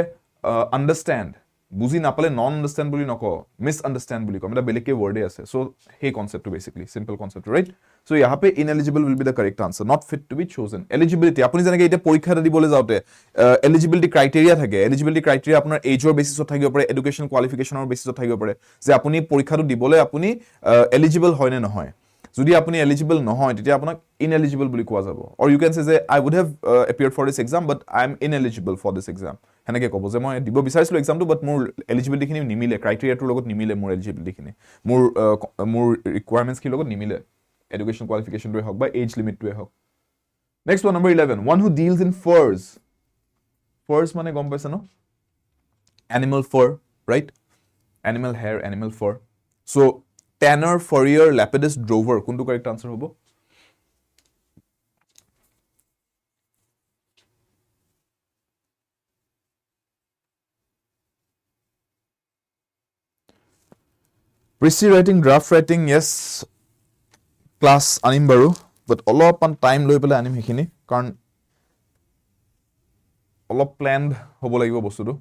আন্ডাৰস্ট্যান্ড বুজি নাপালে নন আন্ডাৰস্ট্যান্ড বুলি নকওঁ মিস আন্ডাৰস্ট্যান্ড বুলি কম এটা বেলেগকে ওয়াৰ্ডে আছে সো সেই কনসেপ্টটো basically simple concept right so ইয়াৰ পে ineligible will be the correct answer not fit to be chosen eligibility আপুনি যেনেকৈ এটা পৰীক্ষা এটা দিবলৈ যাওঁতে এলিজিবিলিটি ক্ৰাইটেৰিয়া থাকে এলিজিবিলিটি ক্ৰাইটেৰিয়া আপোনাৰ এজৰ বেসিছত থাকিব পাৰে এডুকেশন কোৱালিফিকেশনৰ বেসিছত থাকিব পাৰে যে আপুনি পৰীক্ষাটো দিবলৈ আপুনি এলিজিবল হয় নে নহয় যদি আপুনি এলিজিবল নহয় তেতিয়া আপোনাক ইনএলিজিবল বুলি কোৱা যাব অৰ ইউ ক্যান সে যে I would have appeared for this exam but I am ineligible for this exam হেনেকে ক'ব যে মই দিব বিচাৰিছিলো এক্সামটো বাট মোৰ এলিজিবিলিটি খিনি নিমিলে ক্ৰাইটেৰিয়াটোৰ লগত নিমিলে মোৰ এলিজিবিলিটি খিনি মোৰ ৰিকোয়াৰমেন্টছ খিনিৰ লগত নিমিলে এডুকেশন কোৱালিফিকেশনটোৱে হওক বা এজ লিমিটটোৱে হওক next one number 11 one who deals in furs furs মানে গম পাইছে ন animal fur right animal hair animal fur so tanner furrier lapidus drover কোনটো কারেক্ট আনসার হ'ব Pre writing, draft writing, yes, class anim baru, but অলপমান time লৈ পেলাই আনিম হেখিনি কাৰণ অলপ planned হ'ব লাগিব বস্তুটো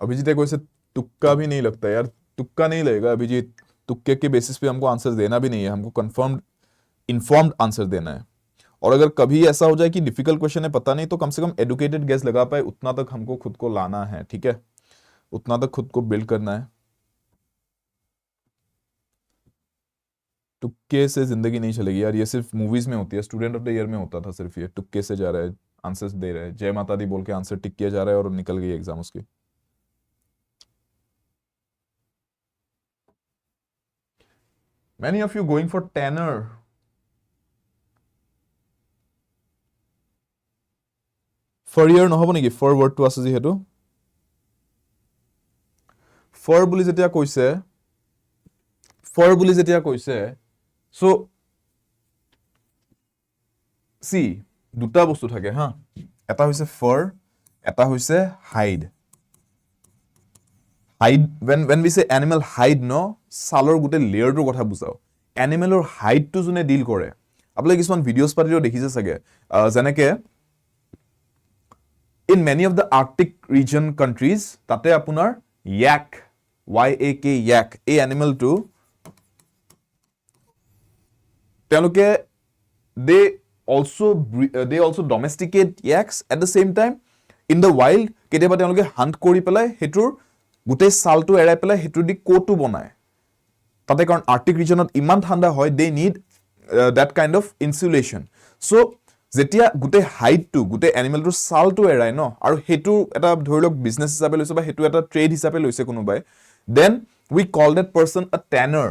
अभिजीत को इसे तुक्का भी नहीं लगता यार तुक्का नहीं लगेगा अभिजीत तुक्के के बेसिस पे हमको आंसर देना भी नहीं है हमको कंफर्म्ड इन्फॉर्म्ड आंसर देना है और अगर कभी ऐसा हो जाए कि डिफिकल्ट क्वेश्चन है पता नहीं तो कम से कम एडुकेटेड गेस लगा पाए उतना तक हमको खुद को लाना है ठीक है उतना तक खुद को बिल्ड करना है तुक्के से जिंदगी नहीं चलेगी यार ये सिर्फ मूवीज में होती है स्टूडेंट ऑफ द ईयर में होता था सिर्फ ये तुक्के से जा रहा है आंसर्स दे रहा है जय माता दी बोल के आंसर टिक किया जा रहा है और निकल गई एग्जाम उसकी Many of you going for tanner. Furrier নহব নেকি fur word to আছে যেহেতু fur বুলি যেতিয়া কৈছে so see দুটা বস্তু থাকে হা এটা হৈছে fur এটা হৈছে hide hide when we say animal hide no সালৰ গুটে লেয়াৰটোৰ কথা বুজাও এনিমেলৰ হাইডটো জুনে ডিল কৰে আপোনালোকে কিছুমান ভিডিঅ'ছ পাতিও দেখিছে চাগে যেনেকে in many of the Arctic region countries tate apunar yak yak a animal to teloke they also domesticate yaks at the same time in the wild keteba teloke hunt kori pelai hetur gutei sal to erai pelai hetur di coat to bonai tate karon Arctic region iman thanda hoy they need that kind of insulation so যেতিয়া গুটে hide two গুটে এনিমেলটোৰ সালটো এৰাই ন আৰু হেতু এটা ধৰিলক business হিচাপে লৈছে বা হেতু এটা ট্ৰেড হিচাপে লৈছে কোনোবাই then we call that person a tanner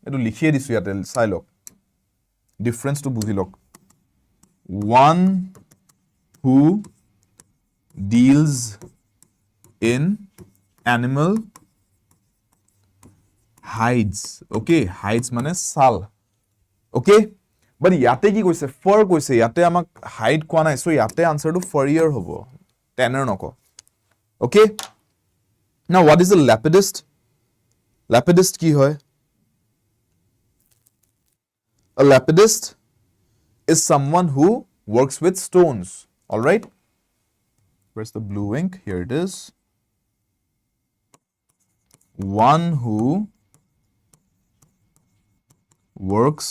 এটো লিখিয়ে দিছো ইয়াতে চাই লওক ডিফারেন্স টু বুজি লওক one who deals in animal hides okay hides মানে সাল okay But yate ki koise fur koise yate amak hide kwa nai so yate answer to furrier hobo tanner noko okay now what is a lapidist ki hoy a lapidist is someone who works with stones all right where's the blue ink here it is one who works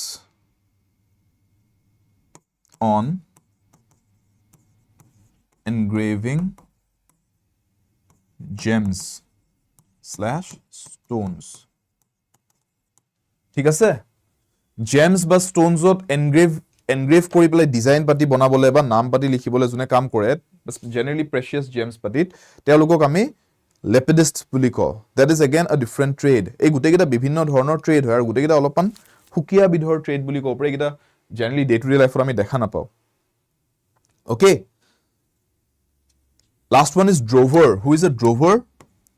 on engraving gems / stones ঠিক আছে James বা ষ্টোনছত এনগ্ৰেভ কৰি পেলাই design পাতি বনাবলৈ বা নাম পাতি লিখিবলৈ যোনে কাম কৰে জেনেৰেলি প্ৰেচিয়াছ জেমছ পাতিত তেওঁলোকক আমি লেপিডিষ্ট বুলি কওঁ দেট ইজ এগেইন আ ডিফাৰেণ্ট ট্ৰেড এই গোটেইকেইটা বিভিন্ন ধৰণৰ ট্ৰেড হয় আৰু গোটেইকেইটা অলপমান সুকীয়া বিধৰ ট্ৰেড বুলি ক'ব পাৰি এইকেইটা জেনেৰেলি ডে টু ডে লাইফত আমি দেখা নাপাওঁ okay last one is drover who is a drover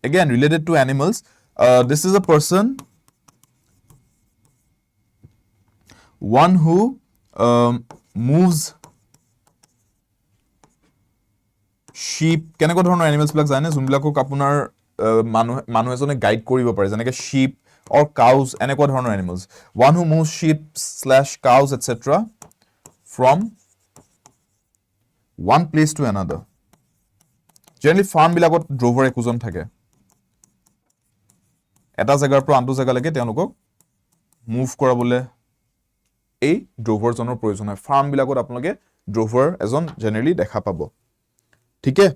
again related to animals this is a person one who moves sheep কেনেকুৱা ধৰণৰ এনিমেলছ বিলাক জানে যোনবিলাকক আপোনাৰ মানুহ এজনে গাইড কৰিব পাৰে যেনেকৈ sheep or cows এনেকুৱা ধৰণৰ animals one who moves sheep / cows etc from one place to another generally farm বিলাকত ড্ৰোভাৰ একোজন থাকে এটা জেগাৰ পৰা আনটো জেগালৈকে তেওঁলোকক মুভ কৰাবলৈ এই ড্ৰোভাৰজনৰ প্ৰয়োজন হয় ফাৰ্ম বিলাকত আপোনালোকে ড্ৰোভাৰ এজন জেনেৰেলি দেখা পাব ঠিক আছে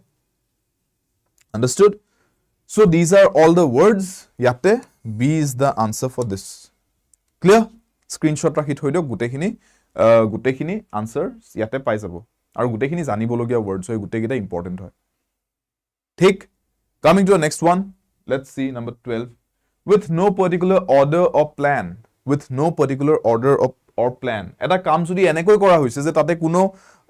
understood so these are all the words ইয়াতে B is the answer for this clear screenshot ৰাখি থৈ দিয়ক গোটেইখিনি আনসাৰ ইয়াতে পাই যাব আৰু গোটেইখিনি জানিবলগীয়া ওয়াৰ্ডস হয় গোটেইকেইটা ইম্পৰ্টেন্ট হয় ঠিক coming to next one let's see number 12 with no particular order or plan or plan এটা কাম যদি এনেকৈ কৰা হৈছে যে তাতে কোনো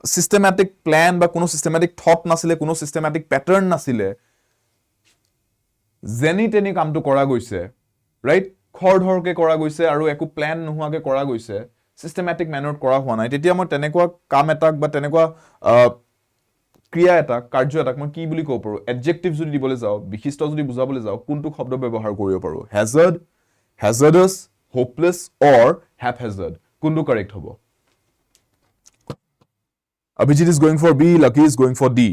সিস্টেমেটিক প্ল্যান বা কোনো সিস্টেমেটিক থট নাছিলে কোনো সিস্টেমেটিক প্যাটাৰ্ন নাছিলে জেনি টেনি কামটো কৰা গৈছে ৰাইট খৰধৰকে কৰা গৈছে আৰু একো প্ল্যান নোহোৱাকে কৰা গৈছে সিস্টেমেটিক মেনাৰত কৰা হোৱা নাই তেতিয়া মই তেনেকুৱা কাম এটাক বা তেনেকুৱা ক্ৰিয়া এটা কাৰ্য এটাক মই কি বুলি ক'ব পাৰো এডজেক্টিভ যদি দিবলৈ যাও বিশিষ্ট যদি বুজাবলৈ যাও কোনটো শব্দ ব্যৱহাৰ কৰিব পাৰো হ্যাজাৰ্ড হ্যাজাৰ্ডাছ hopeless or haphazard kundu correct hobo Abhijit is going for B Lucky is going for D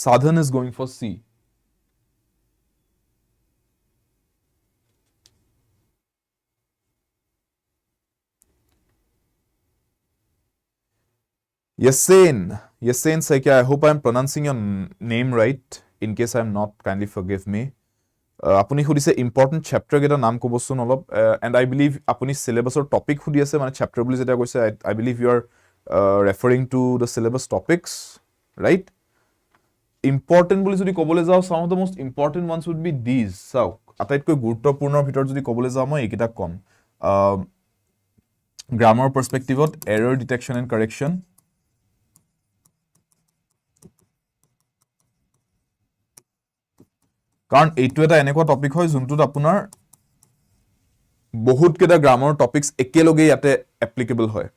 Sadhan is going for C Yasin Saikya, I hope I am pronouncing your name right. In case I am not, kindly forgive me. Apuni khudise important chapter geta naam kobosun olop and I believe apuni syllabus or topic khudi ase mane chapter boli jeta koise I believe you are referring to the syllabus topics, right? Important boli jodi kobole jao some of the most important ones would be these. So ataitko guruttopurno bhitor jodi kobole jao moi ekita kom grammar perspective error detection and correction কাৰণ এইটো এটা এনেকুৱা topic হয় যোনটোত আপোনাৰ বহুত কেইটা grammar topics একেলগে ইয়াতে এপ্লিকেবল হয়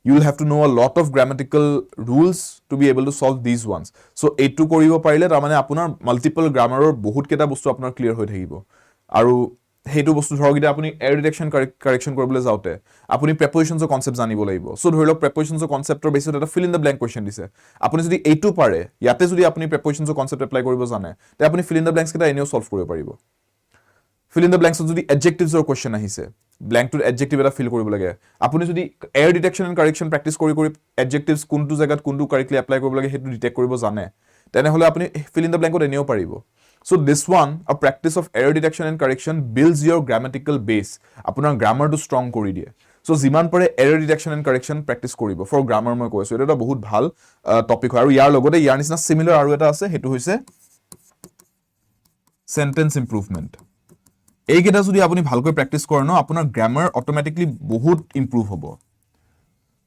you will have to know a lot of grammatical rules to be able to solve these ones so এইটো কৰিব পাৰিলে তাৰ মানে আপোনাৰ মাল্টিপল গ্ৰামাৰৰ বহুত কেইটা বস্তু আপোনাৰ ক্লিয়াৰ হৈ থাকিব আৰু হেতু বস্তু ধৰক এটা আপুনি এৰ ডিটেকশন কাৰেকশন কৰিবলৈ যাওতে আপুনি প্ৰিপজিশনছ অফ কনসেপ্ট জানিব লাগিব সো ধৰি লওক প্ৰিপজিশনছ অফ কনসেপ্টৰ বেসিছত এটা fill in the blank question দিছে আপুনি যদি এইটো পাৰে ইয়াতে যদি আপুনি প্ৰিপজিশনছ অফ কনসেপ্ট এপ্লাই কৰিব জানে তে আপুনি ফিল ইন দ্য ব্ল্যাঙ্কস কেটা এনেও সলভ কৰিব পাৰিব ফিল ইন দ্য ব্ল্যাঙ্কস যদি এডজেক্টিভছৰ কোৱেশ্চন আহিছে ব্ল্যাঙ্কটো এডজেক্টিভ এটা ফিল কৰিব লাগে আপুনি যদি এৰ ডিটেকশন এণ্ড কাৰেকশন প্ৰেক্টিস কৰি এডজেক্টিভছ কোনটো জায়গাত কোনটো কাৰেক্টলি এপ্লাই কৰিব লাগে হেতু ডিটেক্ট কৰিব জানে তেনেহলে আপুনি ফিল ইন দ্য ব্ল্যাঙ্কত এনেও পাৰিব So this one, a practice of error detection and correction builds your grammatical base. Apunar grammar to strong kori diye. So jiman pare error detection and correction practice koribo. For grammar moi koiso. Eta bahut bhal topic hoy. Aru yar logote yar nisna similar aru eta ase hetu hoise sentence improvement. Ei keta jodi apuni bhalkoi practice kore no apunar grammar automatically bahut improve hobo.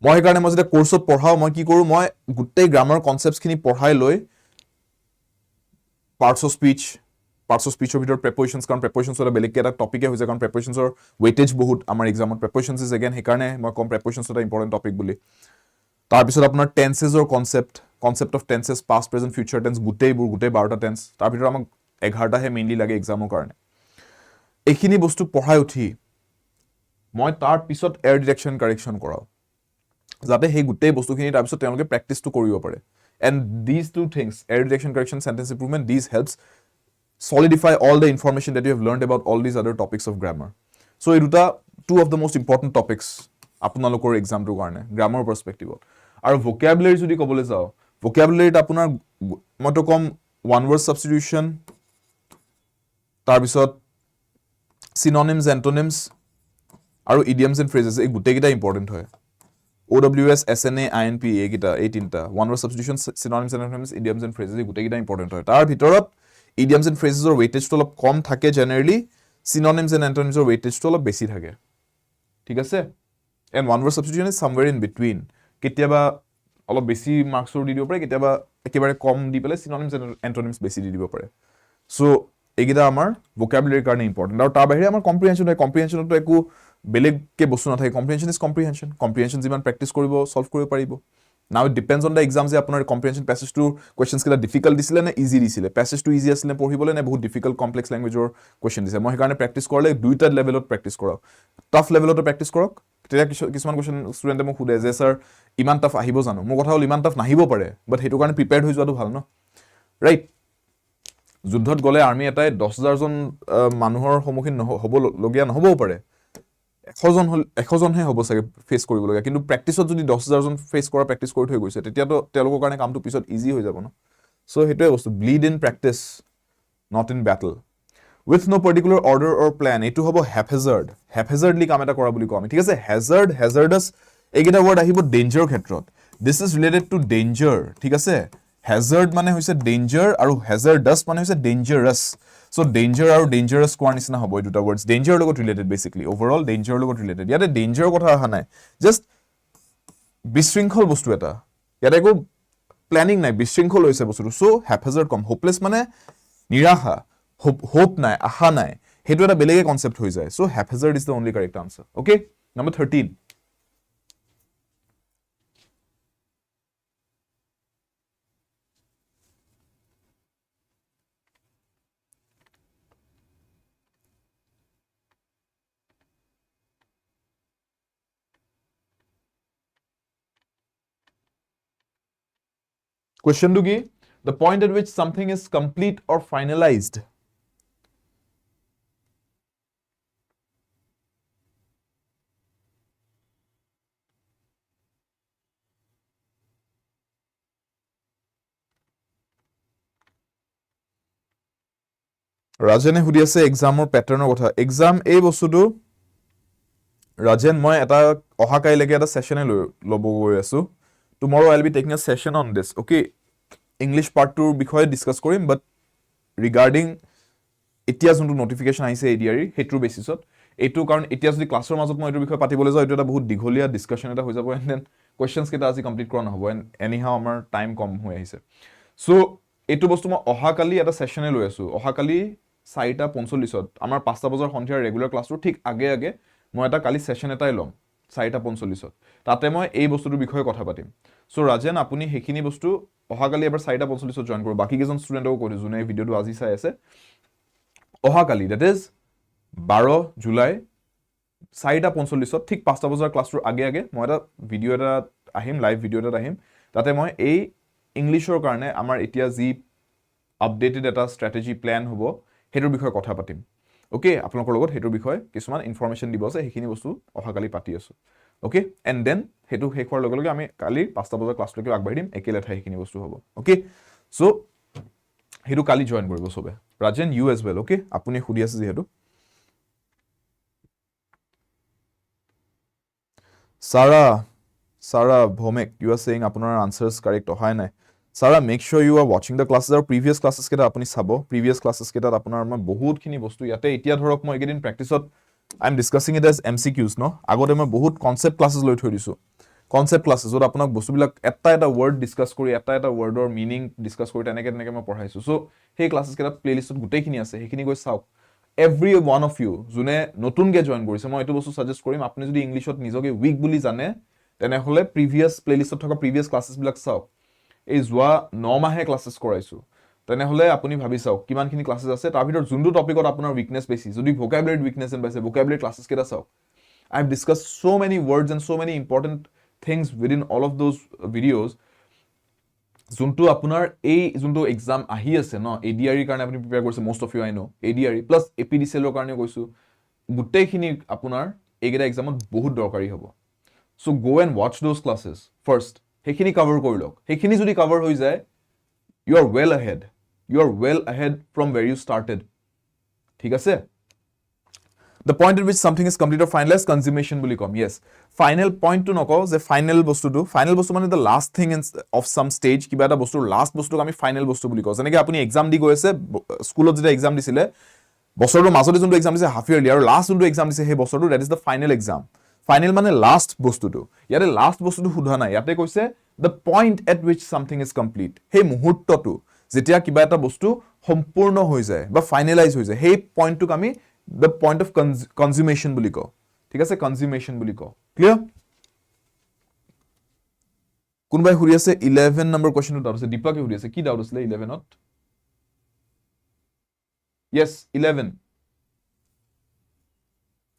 Moi karone moi jeta course ot porhao moi ki koru moi guttei grammar concepts khini porhai loi parts of speech or ভিতৰত prepositions কাৰণ prepositions এটা বেলেগ এটা টপিকে হৈছে কাৰণ prepositions or weightage বহুত আমাৰ এক্সামত prepositions is again হেকাৰণে মই কম prepositions এটা ইম্পৰ্টেন্ট টপিক বুলি তাৰ পিছত আপোনাৰ tenses or concept of tenses past present future tense গোটেই 12টা tense তাৰ ভিতৰত আমাক 11টা হে মেইনলি লাগে এক্সামৰ কাৰণে এইখিনি বস্তু পঢ়াই উঠি মই তাৰ পিছত error detection correction কৰাও যাতে সেই গোটেই বস্তুখিনি তাৰ পিছত তেওঁলোকে প্ৰেক্টিসটো কৰিব পাৰে and these two things error detection correction sentence improvement these helps solidify all the information that you have learned about all these other topics of grammar so eruta two of the most important topics apunalokor exam to karone grammar perspective aru vocabulary jodi kobole jao vocabulary ta apunar moto kom one word substitution তাৰ পিছত synonyms antonyms আৰু idioms and phrases এই গুটেকিটা important হয় OWS SNA INP এইকিটা এই তিনটা one word substitutions synonyms antonyms idioms and phrases এই গুটেকিটা important হয় তাৰ ভিতৰত idioms and phrases or weightage to অলপ কম থাকে generally synonyms and antonyms or weightage to অলপ বেছি থাকে ঠিক আছে and one word substitution is somewhere in between কেতিয়াবা অলপ বেছি মাৰ্কছৰ দি দিব পাৰে কেতিয়াবা একেবাৰে কম দি পেলাই synonyms and antonyms বেছি দি দিব পাৰে so এইকিটা আমাৰ vocabulary কাৰণে ইম্পৰ্টেন্ট আৰু তাৰ বাহিৰে আমাৰ comprehension হয় comprehensionটো একো বেলেগ কে বস্তু নাথাকে comprehension is comprehension যিমান প্ৰেক্টিস কৰিব সলভ কৰিব পাৰিব now it depends on the exam যে আপোনাৰ comprehension passage to questions কিটা difficult দিছিলে নে easy দিছিলে passage to easy আছিল নে পঢ়িবলৈ নে বহুত difficult complex language or question দিছে মই সেইকাৰণে প্ৰেক্টিস কৰলে দুইটা লেভেলত প্ৰেক্টিস কৰক টাফ লেভেলত প্ৰেক্টিস কৰক তেতিয়া কিছুমান কোৱেশ্চন ষ্টুডেন্টে মোক সুধে যে স্যাৰ ইমান টাফ আহিব জানো মোৰ কথা হল ইমান টাফ নাহিব পাৰে বাট হেতু কাৰণে প্ৰিপেয়াৰ্ড হৈ যোৱাটো ভাল ন ৰাইট যুদ্ধত গলে আৰ্মি এটাই 10000 জন মানুহৰ সন্মুখীন হ'ব লগিয়া নহবও পাৰে 100 জন হে হ'ব চাগে ফেস কৰিব লগা কিন্তু প্ৰেক্টিছত যদি 10000 জন ফেস কৰা প্ৰেক্টিস কৰি থৈ গৈছে তেতিয়া তো তেওঁলোকৰ কাৰণে কামটো পিছত ইজি হৈ যাব ন সো হেতুৱে বস্তু bleed in practice not in battle with no particular order or plan এটো হ'ব haphazardly কাম এটা কৰা বুলি কম ঠিক আছে hazardous এইকেইটা word আহিব danger ক্ষেত্ৰত this is related to danger ঠিক আছে hazard মানে হৈছে danger আৰু hazardous মানে হৈছে dangerous so danger আৰু dangerous কোৱাৰ নিচিনা হ'ব এই দুটা words danger লগত related basically overall danger লগত related ইয়াতে danger কথা আহা নাই just বিশৃংখল বস্তু এটা ইয়াতে একো প্ল্যানিং নাই বিশৃংখল হৈছে বস্তুটো so haphazard কম hopeless মানে নিৰাশা hope নাই আশা নাই হেতু এটা বেলেগে কনসেপ্ট হৈ যায় so haphazard is the only correct answer okay number 13 question to gi the point at which something is complete or finalized Rajan hudi ase exam or pattern or kotha exam ei bostutu Rajan moi eta oha kai lege eta session e lobo goi asu tomorrow I'll be taking a session on this okay English part 2 bikhoye discuss korim but regarding etia jontu notification aise ADRE hetur basisot etu karon etia jodi classroom mazot moi etu bikhoye patibole jao etu eta bahut digholia discussion eta hoi jabo and then questions kita azi complete kora hobo and anyhow amar time kom hoi aise so etu bostu moi oha kali eta session e loi asu oha kali 4:45 আমাৰ 5টা বজাৰ সন্ধিয়াৰ regular ক্লাছটো ঠিক আগে আগে মই এটা কালি সেশন এটাই লম 4:45 তাতে মই এই বস্তুৰ বিষয়ে কথা পাতিম সো ৰাজেন আপুনি হেখিনি বস্তু অহা কালি এবাৰ 4:45 জয়েন কৰিব বাকি কেজন ষ্টুডেন্টক কৈ জুনে ভিডিওটো আজি চাই আছে অহা কালি দ্যাট ইজ 12 জুলাই 4:45 ঠিক 5টা বজাৰ ক্লাছটোৰ আগে আগে মই এটা ভিডিও এটা আহিম লাইভ ভিডিও এটা আহিম তাতে মই এই ইংলিশৰ কাৰণে আমাৰ এতিয়া যি আপডেটেড এটা স্ট্ৰ্যাটেজি প্ল্যান হ'ব হেতুৰ বিষয়ে কথা পাতিম ওকে আপোনালোকৰ লগত হেতুৰ বিষয়ে কিছুমান ইনফৰমেশন দিব আছে হেখিনি বস্তু অহা কালি পাতি আছো ওকে এন্ড দেন হেতু হেকৰ লগে লগে আমি কালি 5টা বজাৰ ক্লাছলৈকে আগবাঢ়ি দিম একেলেঠা হেখিনি বস্তু হ'ব ওকে সো হেতু কালি জয়েন কৰিব সবে Rajen you as well okay আপুনি খুদি আছে যেহেতু Sarah Bhomek you are saying আপোনাৰ answers correct হয় নাই Sarah, make sure you are watching the classes or previous classes keta apuni sabo previous classes keta apunar ma bahut khini bostu yate etia dhorok moi egedin practice ot I am discussing it as MCQs no agote moi bahut concept classes loi thoi disu concept classes ot apunak bostu bilak eta word discuss kori eta word or meaning discuss kori teneke moi porhaisu so hey classes keta playlist ot gutei khini ase hekhini goi sauk every one of you june notun ge join korise moi etu bostu suggest korim apni jodi english ot nijoge weak buli jane tene hole previous playlist ot thoka previous classes bilak sauk এই জোৱা 9 মাহে ক্লাसेस কৰাইছো তেনে হলে আপুনি ভাবি চাওক কিমানখিনি ক্লাसेস আছে তাৰ ভিতৰত যোনটো টপিকত আপোনাৰ উইকনেস বেছি যদি ভোকাবুলাৰি উইকনেস এন পাইছে ভোকাবুলাৰি ক্লাसेস কেটা চাওক I have discussed so many words and so many important things within all of those videos যোনটো আপোনাৰ এই যোনটো এক্সাম আহি আছে ন ADRE কাৰণে আপুনি প্ৰিপেয়াৰ কৰিছে most of you I know ADRE plus APDCL ৰ কাৰণে কৈছো গুটেইখিনি আপোনাৰ এইকেটা এক্সামত বহুত দৰকাৰী হ'ব so go and watch those classes first হেখিনি কভার কৰি লওক হেখিনি যদি কভার হৈ যায় you are well ahead from where you started ঠিক আছে the point at which something is complete or finalized consummation বুলি কম yes final point to নকও যে final বস্তুটো মানে the last thing of some stage কিবা এটা বস্তুৰ last বস্তুক আমি final বস্তু বুলি কও যেনেকৈ আপুনি এক্সাম দি গৈ আছে স্কুলত যেতিয়া এক্সাম দিছিলে বছৰটোৰ মাজতে যোনটো এক্সাম দিছে হাফ ইয়াৰলি আৰু লাষ্ট যোনটো এক্সাম দিছে সেই বছৰটো that is the final exam final মানে last বস্তুটো ইয়াতে last বস্তুটো সোধা নাই ইয়াতে কৈছে the point at which something is complete সেই মুহূৰ্তটো যেতিয়া কিবা এটা বস্তু সম্পূৰ্ণ হৈ যায় বা ফাইনেলাইজ হৈ যায় সেই পইণ্টটোক আমি the point of consummation বুলি কও ঠিক আছে consummation বুলি কও ক্লিয়াৰ কোনবাই হুৰি আছে 11 নম্বৰ কোৱেশ্চনটো ডাউট আছে দীপকে হুৰি আছে কি ডাউট আছিল 11 ত yes 11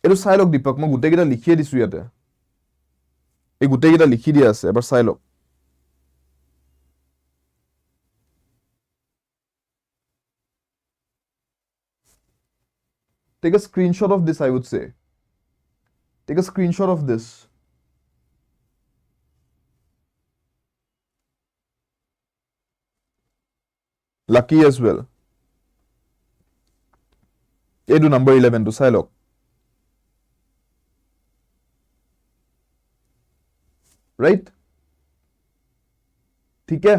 এটো চাই লওক দীপক মই গুটেকিটা লিখিয়ে দিছো ইয়াতে এই গুটেকিটা লিখি দিয়া আছে এবাৰ চাই লওক Take a screenshot of this, I would say. Take a screenshot of this. Lucky as well. ये do number 11 to say look. Right? ठीक है?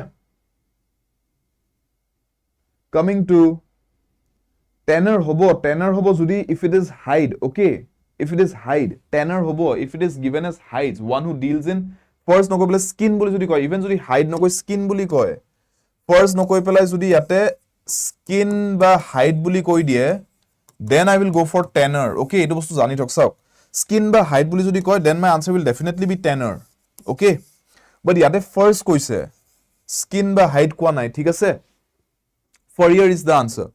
Coming to tenor hobo jodi if it is hide okay if it is hide tenor hobo if it is given as hides one who deals in first nokoi pele skin boli jodi koy even jodi hide nokoi skin boli koy first nokoi pelai jodi yate skin ba hide boli koi die then I will go for tenor okay etu bostu jani thok sauk skin ba hide boli jodi koy then my answer will definitely be tenor okay but yate first koise skin ba hide kwa nai thik ase for here is the answer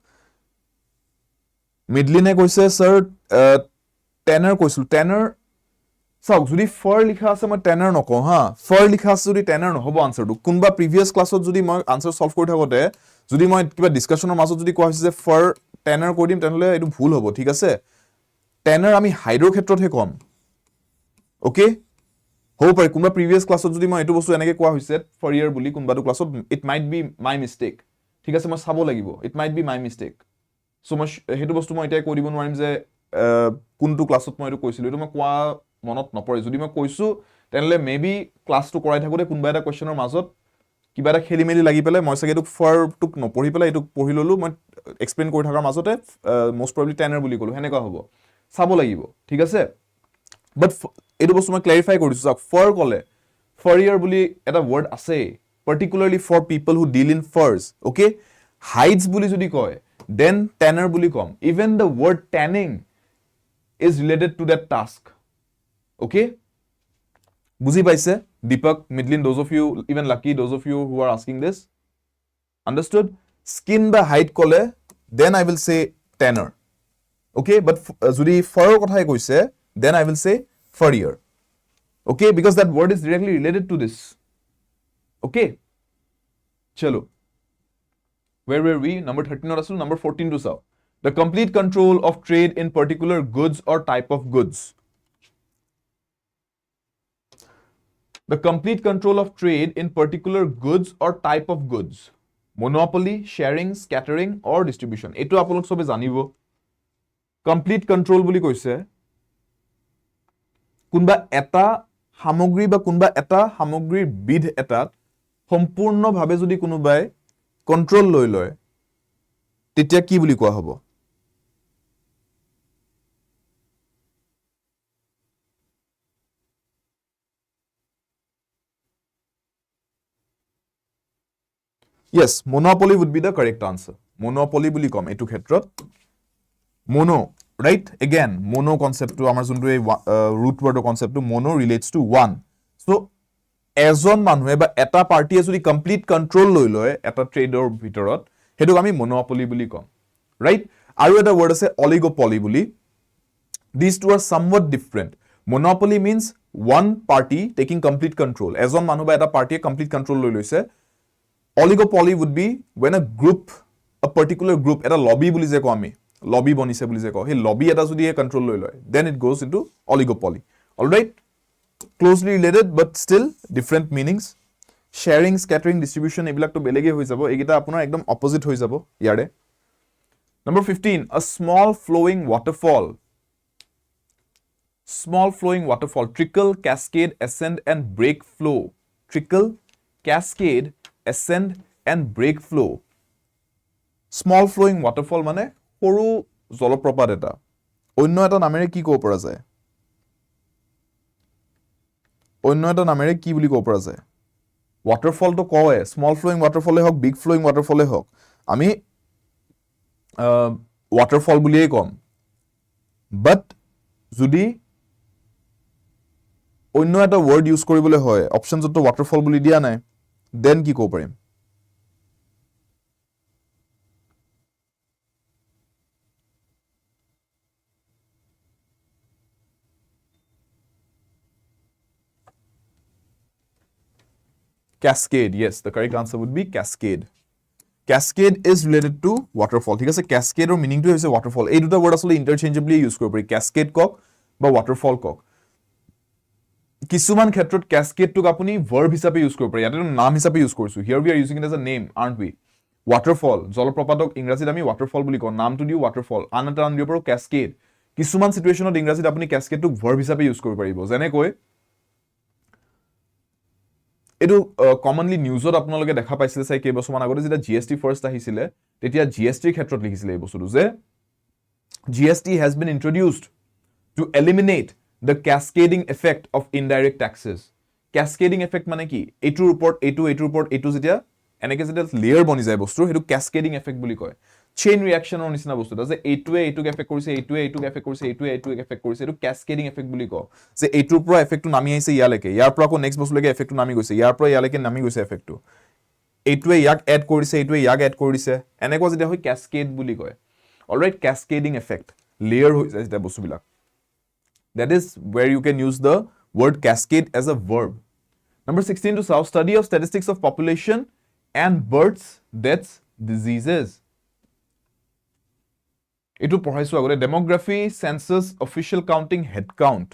মিডলিনে কৈছে sir টেনার কৈছিল টেনার চাওক যদি for লিখা আছে মই টেনাৰ নকওঁ হা for লিখা আছে যদি টেনাৰ নহব আনসাৰটো কোনবা প্ৰিভিয়াস ক্লাছত যদি মই আনসাৰ সলভ কৰি থাকোতে যদি মই কিবা ডিসকাশনৰ মাজত যদি কোৱা হৈছে যে ফৰ টেনাৰ কৈ দিম তেনেহলে এটো ভুল হ'ব ঠিক আছে টেনাৰ আমি হাইডৰ ক্ষেত্ৰতহে কম ওকে হ'ব পাৰে কোনবা প্ৰিভিয়াস ক্লাছত যদি মই এটো বস্তু এনেকৈ কোৱা হৈছে ফৰ ইয়াৰ বুলি কোনবাটো ক্লাছত it might be my mistake ঠিক আছে মই চাব লাগিব it might be my mistake so মই হেতু বস্তু মই এটাই কৰিব নোৱাৰিম যে কোনটো ক্লাছত মই এটো কৈছিলো এটো মই কোৱা মনত নপৰে যদি মই কৈছো তেনেলে মেবি ক্লাছটো কৰাই থাকোতে কোনবা এটা কোৱেশ্চনৰ মাজত কিবা এটা খেলিমেলি লাগি পেলে মই সাগে এটো ফৰ টুক নপঢ়ি পেলে এটো পঢ়ি ললো মই এক্সপ্লেইন কৰি থাকাৰ মাজতে মোস্ট প্ৰবাবলি টেনাৰ বুলি কলো হেনেকা হ'ব চাব লাগিব ঠিক আছে বাট এটো বস্তু মই ক্লাৰিফাই কৰিছো চাওক ফৰ কলে ফৰ ইয়াৰ বুলি এটা ওয়াৰ্ড আছে particularly for people who deal in furs okay hides বুলি যদি কয় then tanner বুলি কম even the word tanning is related to that task okay বুজি পাইছে Dipak মিডলিন those of you even lucky those of you who are asking this understood skin বা hide কলে then I will say tanner okay but যদি fur কথাই কৈছে then I will say furrier okay because that word is directly related to this okay chalo where were we number 13 or so number 14 to saw the complete control of trade in particular goods or type of goods the complete control of trade in particular goods or type of goods monopoly sharing scattering or distribution eto apolok sobe janibo complete control boli koise kunba eta সামগ্ৰী বা কোনবা এটা সামগ্ৰীৰ বিধ এটাত সম্পূৰ্ণভাৱে যদি কোনোবাই কন্ট্ৰোল লৈ লয় তেতিয়া কি বুলি কোৱা হ'ব yes monopoly would be the correct answer monopoly বুলি কম এটো ক্ষেত্ৰত mono right again mono concept to amar juntu root word concept to mono relates to one so এজন মানুহে বা এটা পাৰ্টিয়ে যদি কমপ্লিট কন্ট্ৰোল লৈ লয় এটা ট্ৰেডৰ ভিতৰত হেতু আমি monopoly বুলি কম right আৰু এটা word আছে oligopoly বুলি these two are somewhat different monopoly means one party taking complete control এজন মানুহ বা এটা পাৰ্টিয়ে কমপ্লিট কন্ট্ৰোল লৈ লৈছে oligopoly would be when a group a particular group এটা lobby বুলি যে কও আমি lobby বনিছে বুলি যে কও হে lobby এটা যদি কন্ট্ৰোল লৈ লয় then it goes into oligopoly all right closely related but still different meanings sharing scattering distribution এবিলাক তো বেলেগে হৈ যাব এগিটা আপোনাৰ একদম অপোজিট হৈ যাব ইয়াৰে Number 15, a small flowing waterfall. Small flowing waterfall. Trickle, cascade, ascend, and break flow. Trickle, cascade, ascend, and break flow. Small flowing waterfall মানে সৰু জলপ্ৰপাত এটা অন্য এটা নামেৰে কি ক'ব পৰা যায় অন্য এটা নামেৰে কি বুলি ক'ব পৰা যায় waterfall to কয় small flowing waterfall হওক big flowing waterfall হওক আমি waterfall বুলিয়ে কম but যদি অন্য এটা word use কৰিবলৈ হয় options তো waterfall বুলি দিয়া নাই then কি ক'ব পাৰিম Cascade, yes, the correct answer would be cascade. Cascade is related to waterfall. ঠিক আছে cascade or meaning to is waterfall. এই দুটা word আসলে interchangeably use কৰিব পাৰি cascade কক বা waterfall কক কিছুমান ক্ষেত্ৰত cascade টোক আপুনি verb হিচাপে use কৰিব পাৰি ইয়াতে নাম হিচাপে use কৰিছো here we are using it as a name aren't we waterfall জলপ্ৰপাতক ইংৰাজীত আমি waterfall বুলি কওঁ নামটো দিও waterfall আন এটা নাম দিব পাৰো cascade কিছুমান সিচুৱেচনত ইংৰাজীত আপুনি cascade টোক verb হিচাপে use কৰিব পাৰিব যেনেকৈ এটো কমনলি নিউজত আপোনালোকে দেখা পাইছিলে চাই কেইবছৰমান আগতে যেটা জিএসটি ফাৰ্স্ট আহিছিলে তেতিয়া জিএসটি ক্ষেত্ৰত লিখিছিলে এই বস্তুটো যে GST has been introduced to eliminate the cascading effect of indirect taxes cascading effect মানে কি এটোৰ ওপৰত এটো যেতিয়া এনেকে যেতিয়া লেয়াৰ বনি যায় বস্তু হেতু cascading effect বুলি কয় চেইন ৰিঅ্যাকচনৰ নিচিনা বস্তু যে এইটোৱে এইটোক এফেক্ট কৰিছে এইটোৱে এইটোক এফেক্ট কৰিছে এইটোৱে এইটোক এফেক্ট কৰিছে এটো ক্যাসকেডিং এফেক্ট বুলি কয় যে এইটোৰ পৰা এফেক্টটো নামি আহিছে ইয়ালৈকে ইয়াৰ পৰা আকৌ নেক্সট বস্তুলৈকে এফেক্টটো নামি গৈছে ইয়াৰ পৰা ইয়ালৈকে নামি গৈছে এফেক্টটো এইটোৱে ইয়াক এড কৰিছে এইটোৱে ইয়াক এড কৰিছে এনেকুৱা যেতিয়া হয় ক্যাসকেড বুলি কয় অলৰাইট ক্যাসকেডিং এফেক্ট লেয়াৰ হৈ যায় এটা বস্তুবিলাক that is where you can use the word cascade as a verb number 16 to south study of statistics of population and births deaths diseases এটো পঢ়াইছো আগতে demography census official counting head count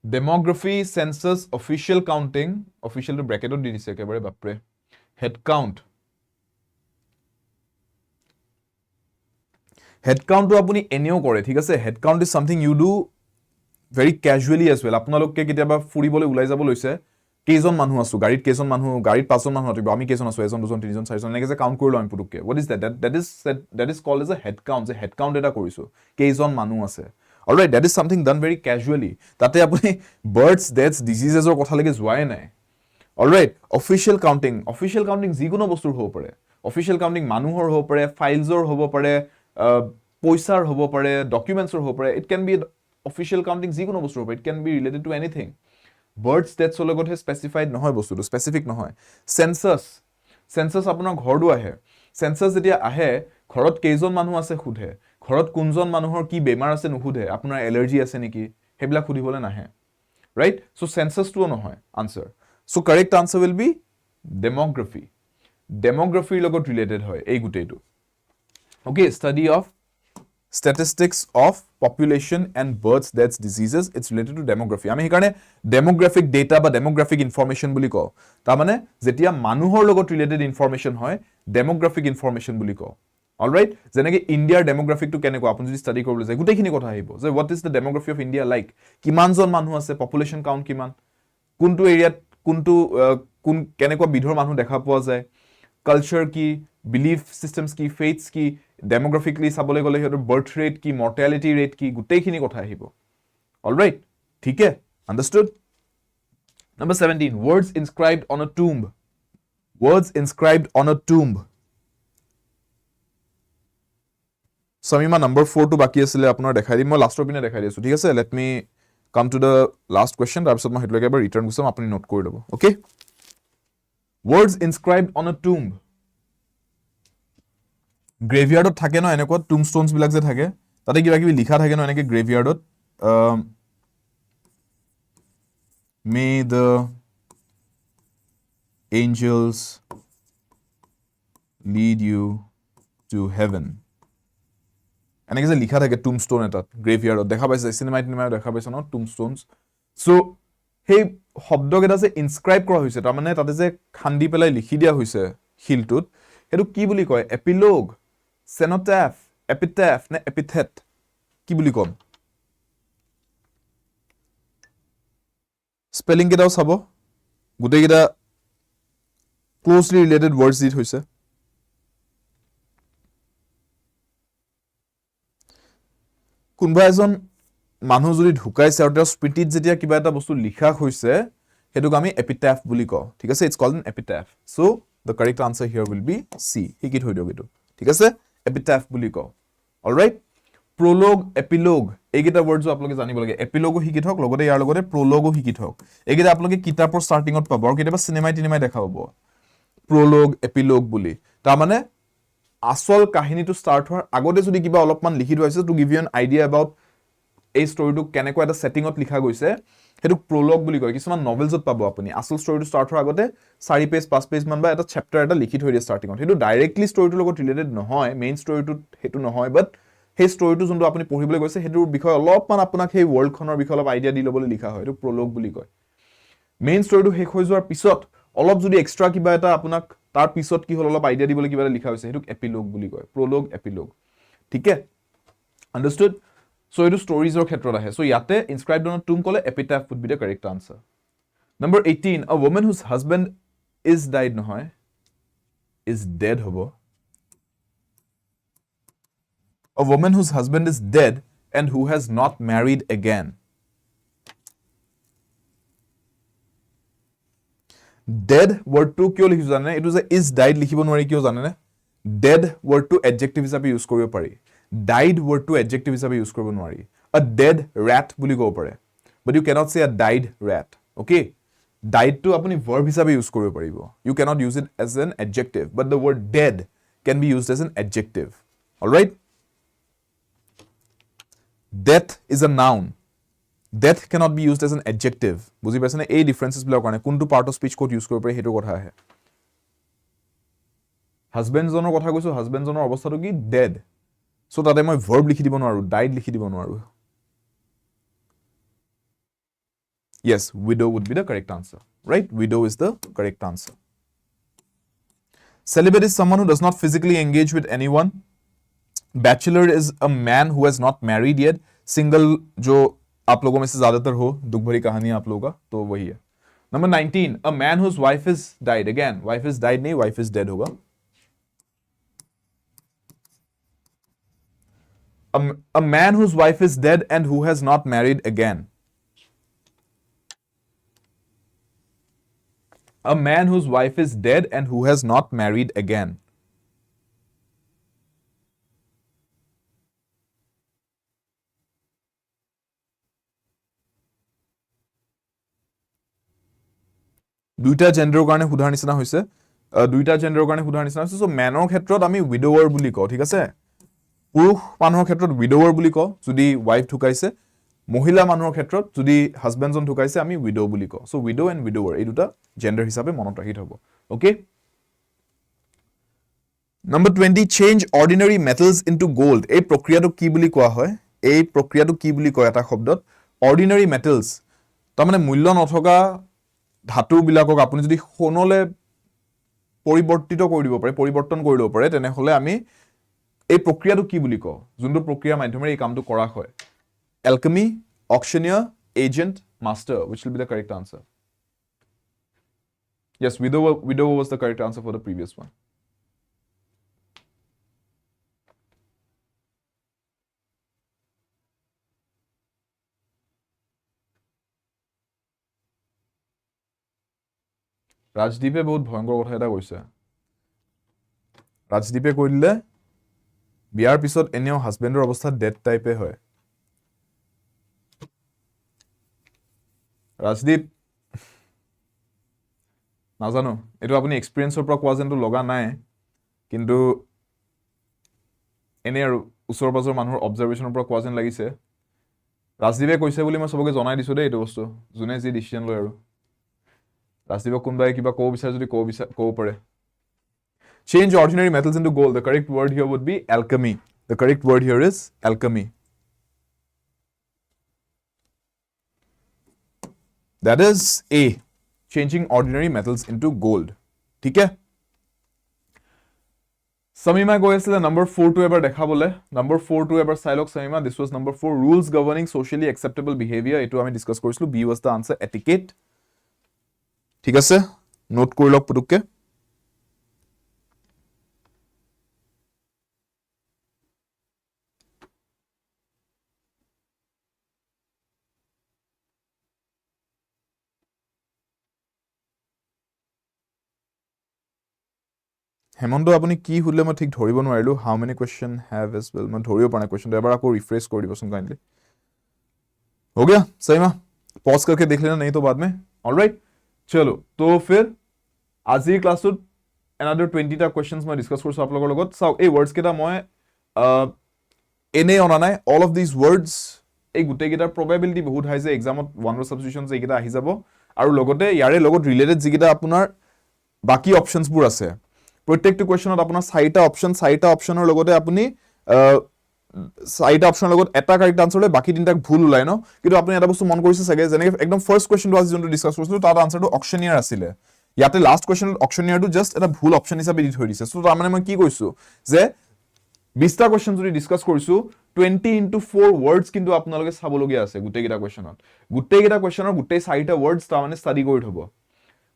demography census official counting official two ব্ৰ্যাকেটত দি দিছে একেবাৰে বাপৰে head count head কাউন্টটো আপুনি এনেও কৰে ঠিক আছে head count is something you do very casually as well আপোনালোকে কেতিয়াবা ফুৰিবলৈ উলাই যাব লৈছে কেইজন মানুহ আছো গাড়ীত কেইজন মানুহ গাড়ীত পাঁচজন মানুহ থাকিব আমি কেইজন আছো এজন দুজন তিনিজন চাৰিজন এনেকৈ যে কাউন্ট কৰি লওঁ পুতুককে what is that that is called as a head count যে head count এটা কৰিছো কেইজন মানুহ আছে alright that is something done very casually তাতে আপুনি births deaths diseases ৰ কথা লাগি যোৱাই নাই alright official counting যিকোনো বস্তুৰ হ'ব পাৰে official counting মানুহৰ হ'ব পাৰে ফাইলছৰ হ'ব পাৰে পইচাৰ হ'ব পাৰে ডকুমেন্টছৰ হ'ব পাৰে it can be official counting যিকোনো বস্তু হ'ব it can be related to anything births deaths লগতে স্পেসিফাইড নহয় বস্তুটো স্পেসিফিক নহয় সেন্সাস আপোনাৰ ঘৰটো আহে সেন্সাস যেতিয়া আহে ঘৰত কেইজন মানুহ আছে খুধে ঘৰত কোনজন মানুহৰ কি বেমাৰ আছে নুখুধে আপোনাৰ এলাৰ্জি আছে নেকি হেবলা খুদিবলৈ নাহে ৰাইট সো সেন্সাস টো নহয় answer so correct answer will be demography লগত ৰিলেটেড হয় এই গুটেটো okay study of statistics of population and births deaths diseases it's related to demography আমি হেকাৰণে demographic data বা demographic information বুলি কও তা মানে যেতিয়া মানুহৰ লগত ৰিলেটেড ইনফৰমেশন হয় demographic information বুলি কও অলৰাইট যেনেকৈ ইন্ডিয়াৰ demographic টো কেনেকুৱা আপুনি যদি ষ্টাডি কৰিবলৈ যায় গুটেইখিনি কথা আহিব যে what is the demography of India like কিমানজন মানুহ আছে population count কিমান কোনটো এৰিয়াত কোনটো কোন কেনেকুৱা বিধৰ মানুহ দেখা পোৱা যায় কালচাৰ কি বিলিফ সিস্টেমস কি ফেথস কি demographically চাবলৈ গলে হেতৰ বাৰ্থ ৰেট কি মৰ্টেলিটি ৰেট কি গুটেইখিনি কথা আহিব অলৰাইট ঠিক আছে understood number 17 words inscribed on a tomb samima number 4 to baki asile apnar dekhai dim moi last opine dekhai disu ঠিক আছে let me come to the last question tar pisot moi hetuloke ebar return gusam apni note kori lobo okay words inscribed on a tomb গ্ৰেভয়াৰ্ডত থাকে ন এনেকুৱা টুমস্টোনস বিলাক যে থাকে তাতে কিবা কিবি লিখা থাকে ন এনেকে গ্ৰেভয়াৰ্ডত may the angels lead you to heaven এনেকৈ যে লিখা থাকে টুমষ্টোন এটাত গ্ৰেভয়াৰ্ডত দেখা পাইছে চিনেমাই দেখা পাইছে ন টুমষ্টোনছ চ' সেই শব্দকেইটা যে ইনস্ক্ৰাইব কৰা হৈছে তাৰমানে তাতে যে খান্দি পেলাই লিখি দিয়া হৈছে শিলটোত সেইটো কি বুলি কয় এপিলগ চেনটেফ এপিটেফ নে এপিথেট কি বুলি ক'ম স্পেলিং কেইটাও চাব গোটেইকেইটা ক্লোজলি ৰিলেটেড ৱৰ্ডছ দি হৈছে কোনোবা এজন মানুহ যদি ঢুকাইছে আৰু তেওঁৰ স্মৃতিত যেতিয়া কিবা এটা বস্তু লিখা হৈছে হেতুক আমি এপিটাফ বুলি কওঁ ঠিক আছে it's called an epitaph so the correct answer here will be C হিকি থৈ দিও এটো ঠিক আছে এপিটাফ বুলি কওঁ অলৰাইট প্ৰলগ এপিলগ এইকেইটা ৱৰ্ডছ আপোনালোকে জানিব লাগে এপিলগো হিকি থক লগতে ইয়াৰ লগতে প্ৰলগো হিকি থক এইকেইটা আপোনালোকে কিতাপৰ ষ্টাৰ্টিংত পাব আৰু কেতিয়াবা চিনেমাই দেখা পাব প্ৰলগ এপিলগ বুলি তাৰ মানে আসল কাহিনীটো ষ্টাৰ্ট হোৱাৰ আগতে যদি কিবা অলপমান লিখি থোৱা আছে to give you an idea about এই ষ্টৰীটো কেনেকৈ এটা সেটিংত লিখা গৈছে হেতু প্ৰলগ বুলি কয় কিছুমান নভেলছত পাব আপুনি আসল ষ্টৰীটো ষ্টাৰ্ট হোৱাৰ আগতে 4 পেজ 5 পেজ মান বা এটা চেপ্টাৰ এটা লিখি থৈ দিয়ে ষ্টাৰ্টিংত হেতু ডাইৰেক্টলি ষ্টৰীটোৰ লগত ৰিলেটেড নহয় মেইন ষ্টৰীটো হেতু নহয় বাট সেই ষ্টৰীটো যোনটো আপুনি পঢ়িবলৈ গৈছে হেতুৰ বিষয়ে অলপমান আপোনাক সেই ৱৰ্ল্ডখনৰ বিষয়ে অলপ আইডিয়া দি ল'বলৈ লিখা হয় হেতু প্ৰলগ বুলি কয় মেইন ষ্টৰীটো শেষ হৈ যোৱাৰ পিছত অলপ যদি এক্সট্ৰা কিবা এটা আপোনাক তাৰ পিছত কি হল অলপ আইডিয়া দিবলৈ কিবা এটা লিখা হৈছে হেতুক এপিলগ বুলি কয় প্ৰলগ এপিলগ ঠিক আছে আন্ডাৰস্টুড সো এটো ষ্টৰীজৰ ক্ষেত্ৰত আহে সো ইয়াতে ইনস্ক্ৰাইবড অন টুম কলে epitaph would be the correct answer number 18 a woman whose husband is died নহয় is dead hobo a woman whose husband is dead and who has not married again dead word to কিয় লিখিছো জানে এটো যে is died লিখিব নোৱাৰি কিয় জানে dead word to adjective হিচাপে ইউজ কৰিব পাৰি died word to adjective হিচাপে ইউজ কৰিব নোৱাৰি a dead rat বুলি ক'ব পাৰে but you cannot say a died rat okay died to আপুনি verb হিচাপে ইউজ কৰিব পাৰিব you cannot use it as an adjective but the word dead can be used as an adjective all right death is a noun death cannot be used as an adjective বুজি পাইছে না এই ডিফাৰেন্সেস বিলাক কাৰণে কোনটো part of speech code use কৰিব পাৰি হেতু কথা আহে হাজবেণ্ড জনৰ কথা কৈছো হাজবেণ্ড জনৰ অৱস্থাটো কি dead so তাতে মই verb লিখি দিব নোৱাৰো died লিখি দিব নোৱাৰো yes widow would be the correct answer right widow is the correct answer celibate is someone who does not physically engage with anyone bachelor is a man who has not married yet single जो आप लोगों में से ज्यादातर हो दुख भरी कहानी आप लोगों का तो वही है number 19 a man whose wife is died again wife is died नहीं wife is dead होगा a man whose wife is dead and who has not married again a man whose wife is dead and who has not married again দুইটা জেন্ডাৰৰ কাৰণে সুধাৰ নিচিনা হৈছে দুইটা জেন্ডাৰৰ কাৰণে সুধাৰ নিচিনা হৈছে সো মেনৰ ক্ষেত্ৰত আমি উইডোৱাৰ বুলি কওঁ ঠিক আছে পুৰুষ মানুহৰ ক্ষেত্ৰত উইডোৱাৰ বুলি কওঁ যদি ওয়াইফ ঢুকাইছে মহিলা মানুহৰ ক্ষেত্ৰত যদি হাজবেণ্ডজন ঢুকাইছে আমি উইডো বুলি কওঁ সো উইডো এণ্ড উইডোৱাৰ এই দুটা জেন্ডাৰ হিচাপে মনত ৰাখি থব okay number 20 change ordinary metals into gold এই প্ৰক্ৰিয়াটো কি বুলি কোৱা হয় এই প্ৰক্ৰিয়াটো কি বুলি কয় এটা শব্দত অৰ্ডিনাৰী মেটেলছ তাৰ মানে মূল্য নথকা ধাতু বিলাকক আপুনি যদি সোণলে পৰিৱৰ্তিত কৰি দিব পাৰে পৰিৱৰ্তন কৰি দিব পাৰে তেনেহলে আমি এই প্ৰক্ৰিয়াটো কি বুলি কওঁ যোনটো প্ৰক্ৰিয়াৰ মাধ্যমেৰে এই কামটো কৰা হয় alchemy auctioneer agent master which will be the correct answer yes widow was the correct answer for the previous one ৰাজদীপে বহুত ভয়ংকৰ কথা এটা কৈছে ৰাজদীপে কৈলে বিয়াৰ পিছত এনেও হাজবেণ্ডৰ অৱস্থা ডেড টাইপে হয় ৰাজদীপ নাজানো এটো আপুনি এক্সপেৰিয়েন্সৰ পৰা কোৱা যেনটো লগা নাই কিন্তু এনে আৰু উছৰ পাছৰ মানুহৰ অবজাৰভেচনৰ পৰা কোৱা যেন লাগিছে ৰাজদীপে কৈছে বুলি মই সবকে জনাই দিছো দেই এটো বস্তু জুনে যি ডিসিশন লয় আৰু ৰাজদীপক কোনবাই কিবা কও বিচাৰ যদি কও পাৰে change ordinary metals into gold the correct word here would be alchemy The correct word here is alchemy. That is A, changing ordinary metals into gold. ठीक है? Samima go asile number 4 to ever dekhabole. Number 4 to ever silok Samima. This was number 4. Rules governing socially acceptable behavior. Etu ami discuss korislu. B was the answer. Etiquette. ঠিক আছে? Note kori lok putukke. Hemanta আপুনি কি হুলে মই ঠিক ধৰিব নোৱাৰিলো how many question have as well মই ধৰিব পৰা নাই কোৱেশ্চনটো এবাৰ আকৌ ৰিফ্ৰেশ কৰি দিবচোন কাইন্ডলি हो गया सहीमा पॉज करके देख लेना नहीं तो बाद में ऑलराइट चलो तो फिर আজিৰ ক্লাছত another 20 টা क्वेश्चंस মই ডিসকাস কৰিছো আপোনালোকৰ লগত চাও এই ওয়ার্ডস কেটা মই এনে অনা নাই অল অফ দিস ওয়ার্ডস এই গুটে কেটাৰ প্ৰবাবিলিটি বহুত হাই যে এক্সামত ওয়ান ওয়াৰ্ড সাবস্টিটিউশনস এই কেটা আহি যাব আৰু লগতে ইয়াৰে লগত ৰিলেটেড যিকেটা আপোনাৰ বাকি অপশনস বোৰ আছে প্ৰত্যেকটো কোৱেশ্চনত আপোনাৰ চাৰিটা অপশনৰ লগতে আপুনি চাৰিটা অপশনৰ লগত এটা কাৰেক্ট আনসাৰ লৈ বাকি তিনটা ভুল ওলাই ন কিন্তু আপুনি এটা বস্তু মন কৰিছে চাগে যেনে একদম ফাৰ্স্ট কোৱেশ্চনটো আজি যোনটো ডিসকাস কৰিছিলো তাৰ আনসাৰটো অকশনিয়াৰ আছিলে ইয়াতে লাষ্ট কোৱেশ্চনত অকশনিয়াৰটো জাস্ট এটা ভুল অপশন হিচাপে দি থৈ দিছে সো তাৰ মানে মই কি কৈছো যে 20 টা কোৱেশ্চন যদি ডিসকাস কৰিছো 20 into 4 words কিন্তু আপোনালোকে চাবলগীয়া আছে গুটেইকেটা কোৱেশ্চনৰ গুটেই চাৰিটা words তাৰ মানে ষ্টাডি কৰি থব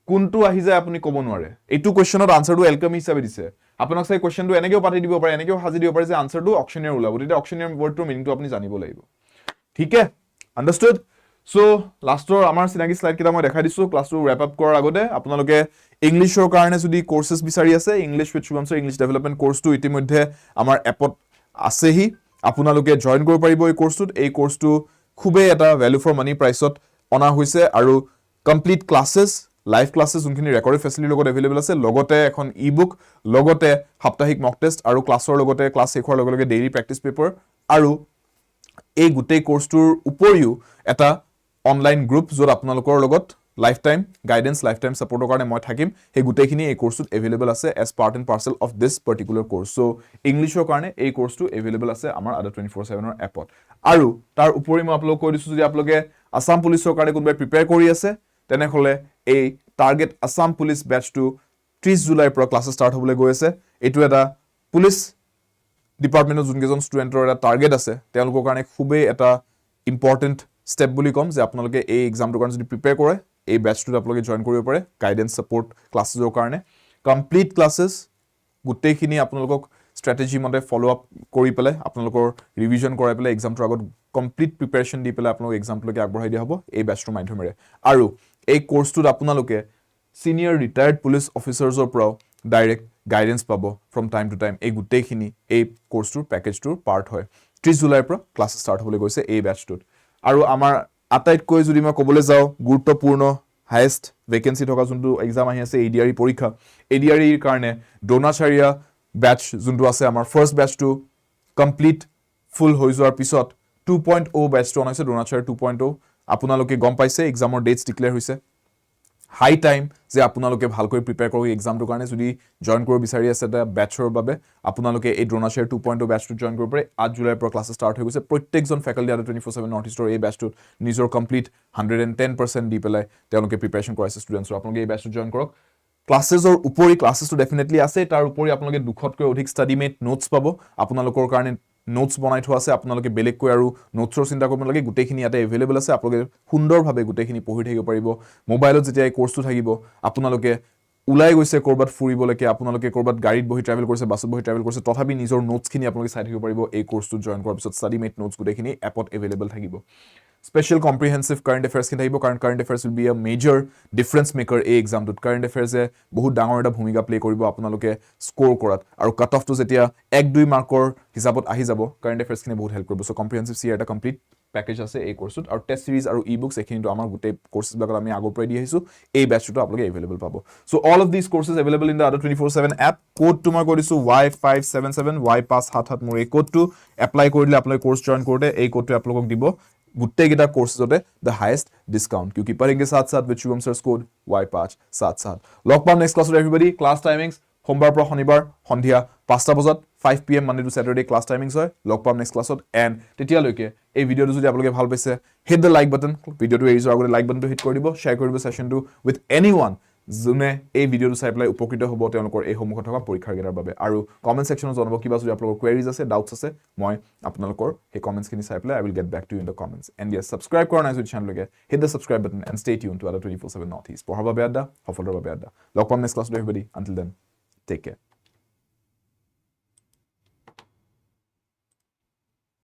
কোনটো আহি যায় আপুনি ক'ব নোৱাৰে এইটো কোৱেশ্চনৰ আনসাৰটো এলকেমি হিচাপে দিছে আপোনাক চাই কোৱেশ্চনটো এনেকেও পাতি দিব পাৰে এনেকেও হাজি দিব পাৰে যে আনসাৰটো অকশনিয়াৰ ওলাব তেতিয়া অকশনিয়াৰ ওয়াৰ্ডটোৰ মিনিংটো আপুনি জানিব লাগিব ঠিক আছে আন্ডাৰস্টুড সো লাষ্টৰ আমাৰ চিনাকি স্লাইড কিটা মই দেখাই দিছো ক্লাছটো ৰেপ আপ কৰাৰ আগতে আপোনালোকে ইংলিশৰ কাৰণে যদি কোৰ্সেস বিচাৰি আছে English with Shubham sir English development কোৰ্সটো ইতিমধ্যে আমাৰ এপত আছেহি আপোনালোকে জয়েন কৰিব পাৰিব এই কোৰ্সটোত এই কোৰ্সটো খুবেই এটা ভ্যালু ফৰ মানি প্ৰাইসত অনা হৈছে আৰু কমপ্লিট ক্লাसेस লাইভ ক্লাसेस যোনখিনি ৰেকৰ্ডেড ফেসিলিটি লগত अवेलेबल আছে লগতে এখন ই-বুক লগতে সাপ্তাহিক মক টেষ্ট আৰু ক্লাছৰ লগতে ক্লাছ শেষ হোৱাৰ লগে লগে ডেইলি প্ৰেক্টিস পেপাৰ আৰু এই গুটেই কোৰ্সটোৰ উপৰিও এটা অনলাইন গ্ৰুপ যত আপোনালোকৰ লগত life time guidance life time সাপোৰ্টৰ কাৰণে মই থাকিম এই গুটেইখিনি এই কোৰ্সটোত अवेलेबल আছে as part and parcel of this particular course so ইংলিশৰ কাৰণে এই কোৰ্সটো अवेलेबल আছে আমাৰ ADRE 24/7 ৰ এপত আৰু তাৰ উপৰি মই আপোনালোকক কৈ দিছো যদি আপোনালোকে আসাম পুলিচৰ কাৰণে কোনোবাই প্ৰিপেয়াৰ কৰি আছে তেনেহলে এই টাৰ্গেট আসাম পুলিচ বেচটো 30 জুলাইৰ পৰা ক্লাছ ষ্টাৰ্ট হ'বলৈ গৈ আছে এটো এটা পুলিচ ডিপাৰ্টমেন্টৰ যোনকেজন ষ্টুডেন্টৰ এটা টাৰ্গেট আছে তেওঁলোকৰ কাৰণে খুবেই এটা ইম্পৰ্টেন্ট স্টেপ বুলি কম যে আপোনালোকে এই এক্সামটোৰ কাৰণে যদি প্ৰিপেয়াৰ কৰে এই বেচটোত আপোনালোকে জয়েন কৰিব পাৰে গাইডেন্স সাপোৰ্ট ক্লাছেছৰ কাৰণে কমপ্লিট ক্লাছেছ গুটেইখিনি আপোনালোকক স্ট্ৰেটেজি মতে ফলো আপ কৰি পেলাই আপোনালোকৰ ৰিভিজন কৰাই পেলাই এক্সামটোৰ আগত কমপ্লিট প্ৰিপাৰেচন দি পেলাই আপোনালোক এক্সামটোলৈকে আগবঢ়াই দিয়া হ'ব এই বেচটোৰ মাধ্যমেৰে আৰু এই কোৰ্সটোত আপোনালোকে সিনিয়ৰ ৰিটায়াৰ্ড পুলিচ অফিচাৰ্ছৰ পৰা ডাইৰেক্ট গাইডেন্স পাব ফ্ৰম টাইম টু টাইম এই গুটেইখিনি এই কোৰ্সটোৰ পেকেজটোৰ পাৰ্ট হয় 30 জুলাইৰ পৰা ক্লাছ ষ্টাৰ্ট হ'বলৈ গৈছে এই বেচটোত আৰু আমাৰ আটাইতকৈ যদি মই ক'বলৈ যাওঁ গুৰুত্বপূৰ্ণ হাইয়েষ্ট ভেকেন্সি থকা যোনটো এক্সাম আহি আছে ADRE পৰীক্ষা ADRE ৰ কাৰণে ডোনাচাৰিয়া ব্যাচ যোনটো আছে আমাৰ ফাৰ্স্ট ব্যাচটো কমপ্লিট ফুল হৈ যোৱাৰ পিছত 2.0 ব্যাচটো অনাইছে ডোনাচাৰিয়া 2.0 আপোনালোকে গম পাইছে এক্সামৰ ডেটস ডিক্লেয়াৰ হৈছে হাই টাইম যে আপোনালোকে ভালকৈ প্ৰিপেয়াৰ কৰি এক্সামটোৰ কাৰণে যদি জয়েন কৰিব বিচাৰি আছে এটা ব্যাচৰ বাবে আপোনালোকে এই ড্ৰোনাশ্বেয়াৰ 2.0 ব্যাচটো জয়েন কৰিব পাৰে 8 জুলাইৰ পৰা ক্লাছ ষ্টাৰ্ট হৈ গৈছে প্ৰত্যেকজন ফেকাল্টি ADRE 24/7 নৰ্থ ইষ্টৰ এই ব্যাচটোত নিজৰ কমপ্লিট 110% দি পেলাই তেওঁলোকে প্ৰিপাৰেচন কৰাইছে ষ্টুডেণ্টছৰ আপোনালোকে এই ব্যাচটো জয়েন কৰক ক্লাसेছৰ উপৰি ক্লাसेছটো ডেফিনেটলি আছে তাৰ উপৰি আপোনালোকে দুখতকৈ অধিক ষ্টাডি মেট নোটছ পাব আপোনালোকৰ কাৰণে নোটছ বনাই থোৱা আছে আপোনালোকে বেলেগকৈ আৰু নোটছৰ চিন্তা কৰিব নালাগে গুটেইখিনি ইয়াতে अवेलेबल আছে আপোনালোকে সুন্দৰভাৱে গুটেইখিনি পঢ়ি থাকিব পাৰিব মোবাইলত যেতিয়া এই কোৰ্সটো থাকিব আপোনালোকে উলাই গৈছে কৰবাত ফুৰিবলৈকে আপোনালোকে কৰবাত গাড়ীত বহি ট্ৰাভেল কৰিছে বাছত বহি ট্ৰাভেল কৰিছে তথাপি নিজৰ নোটছখিনি আপোনালোকে চাই থাকিব পাৰিব এই কোৰ্সটোত জয়েন কৰাৰ পিছত ষ্টাডি মেট নোটছ গুটেইখিনি এপত अवेलेबल থাকিব Special comprehensive current affairs kin thakibo কাৰণ current affairs will be a major difference maker এই এক্সামটোত current affairs এ বহুত ডাঙৰ এটা ভূমিকা প্লে কৰিব আপোনালোকে স্কোৰ কৰাত আৰু কাট অফটো যেতিয়া 1-2 মাৰ্কৰ হিচাপত আহি যাব current affairs খিনি বহুত হেল্প কৰিব সো comprehensive CR এটা কমপ্লিট প্যাকেজ আছে এই কোৰ্সত আৰু টেষ্ট সিৰিজ আৰু ই-বুকস এখিনিটো আমাৰ গুটেই কোৰ্সেস বিলাক আমি আগৰ পৰাই দি আহিছো এই ব্যাচটো আপোনালোকে अवेलेबल পাব so all of this courses available in the ADRE 24/7 app code তোমাৰ কৈ দিছো Y577 Y577 মোৰ এই কোডটো এপ্লাই কৰিলে আপোনালোকে কোৰ্স জয়েন কৰোতে এই কোডটো আপোনালোকক দিব गुट्टेगिटा कोर्सेस होते द हाईएस्ट डिस्काउंट क्योंकि पढ़ेंगे साथ साथ with Shubham sir's code Y577 लॉक पाम next class everybody class timings সোমবাৰৰ পৰা শনিবাৰ সন্ধিয়া 5টা বজাত 5 PM Monday to Saturday class timings হয় লগ পাম নেক্সট ক্লাছত এণ্ড তেতিয়ালৈকে এই ভিডিঅ'টো যদি আপোনালোকে ভাল পাইছে হিট দ্য লাইক বাটন ভিডিঅ'টো এৰি যোৱাৰ আগতে লাইক বাটনটো হিট কৰি দিব শ্বেয়াৰ কৰি দিব ছেশ্যনটো উইথ এনিৱান যোনে এই ভিডিঅ'টো চাই পেলাই উপকৃত হ'ব তেওঁলোকৰ এই সন্মুখত থকা পৰীক্ষাৰ বাবে আৰু কমেণ্ট ছেকশ্যনত জনাব কিবা যদি আপোনালোকৰ কুৱেৰিজ আছে ডাউটছ আছে মই আপোনালোকৰ সেই কমেণ্টছখিনি চাই পেলাই I will get back to you in the comments and yes subscribe কৰা নাই যদি চেনেললৈকে hit the subscribe button and stay tune to ADRE 24/7 north east পঢ়াৰ বাবে আড্ডা সফলতাৰ বাবে আড্ডা লগ পাম নেক্সট ক্লাছত everybody until then take care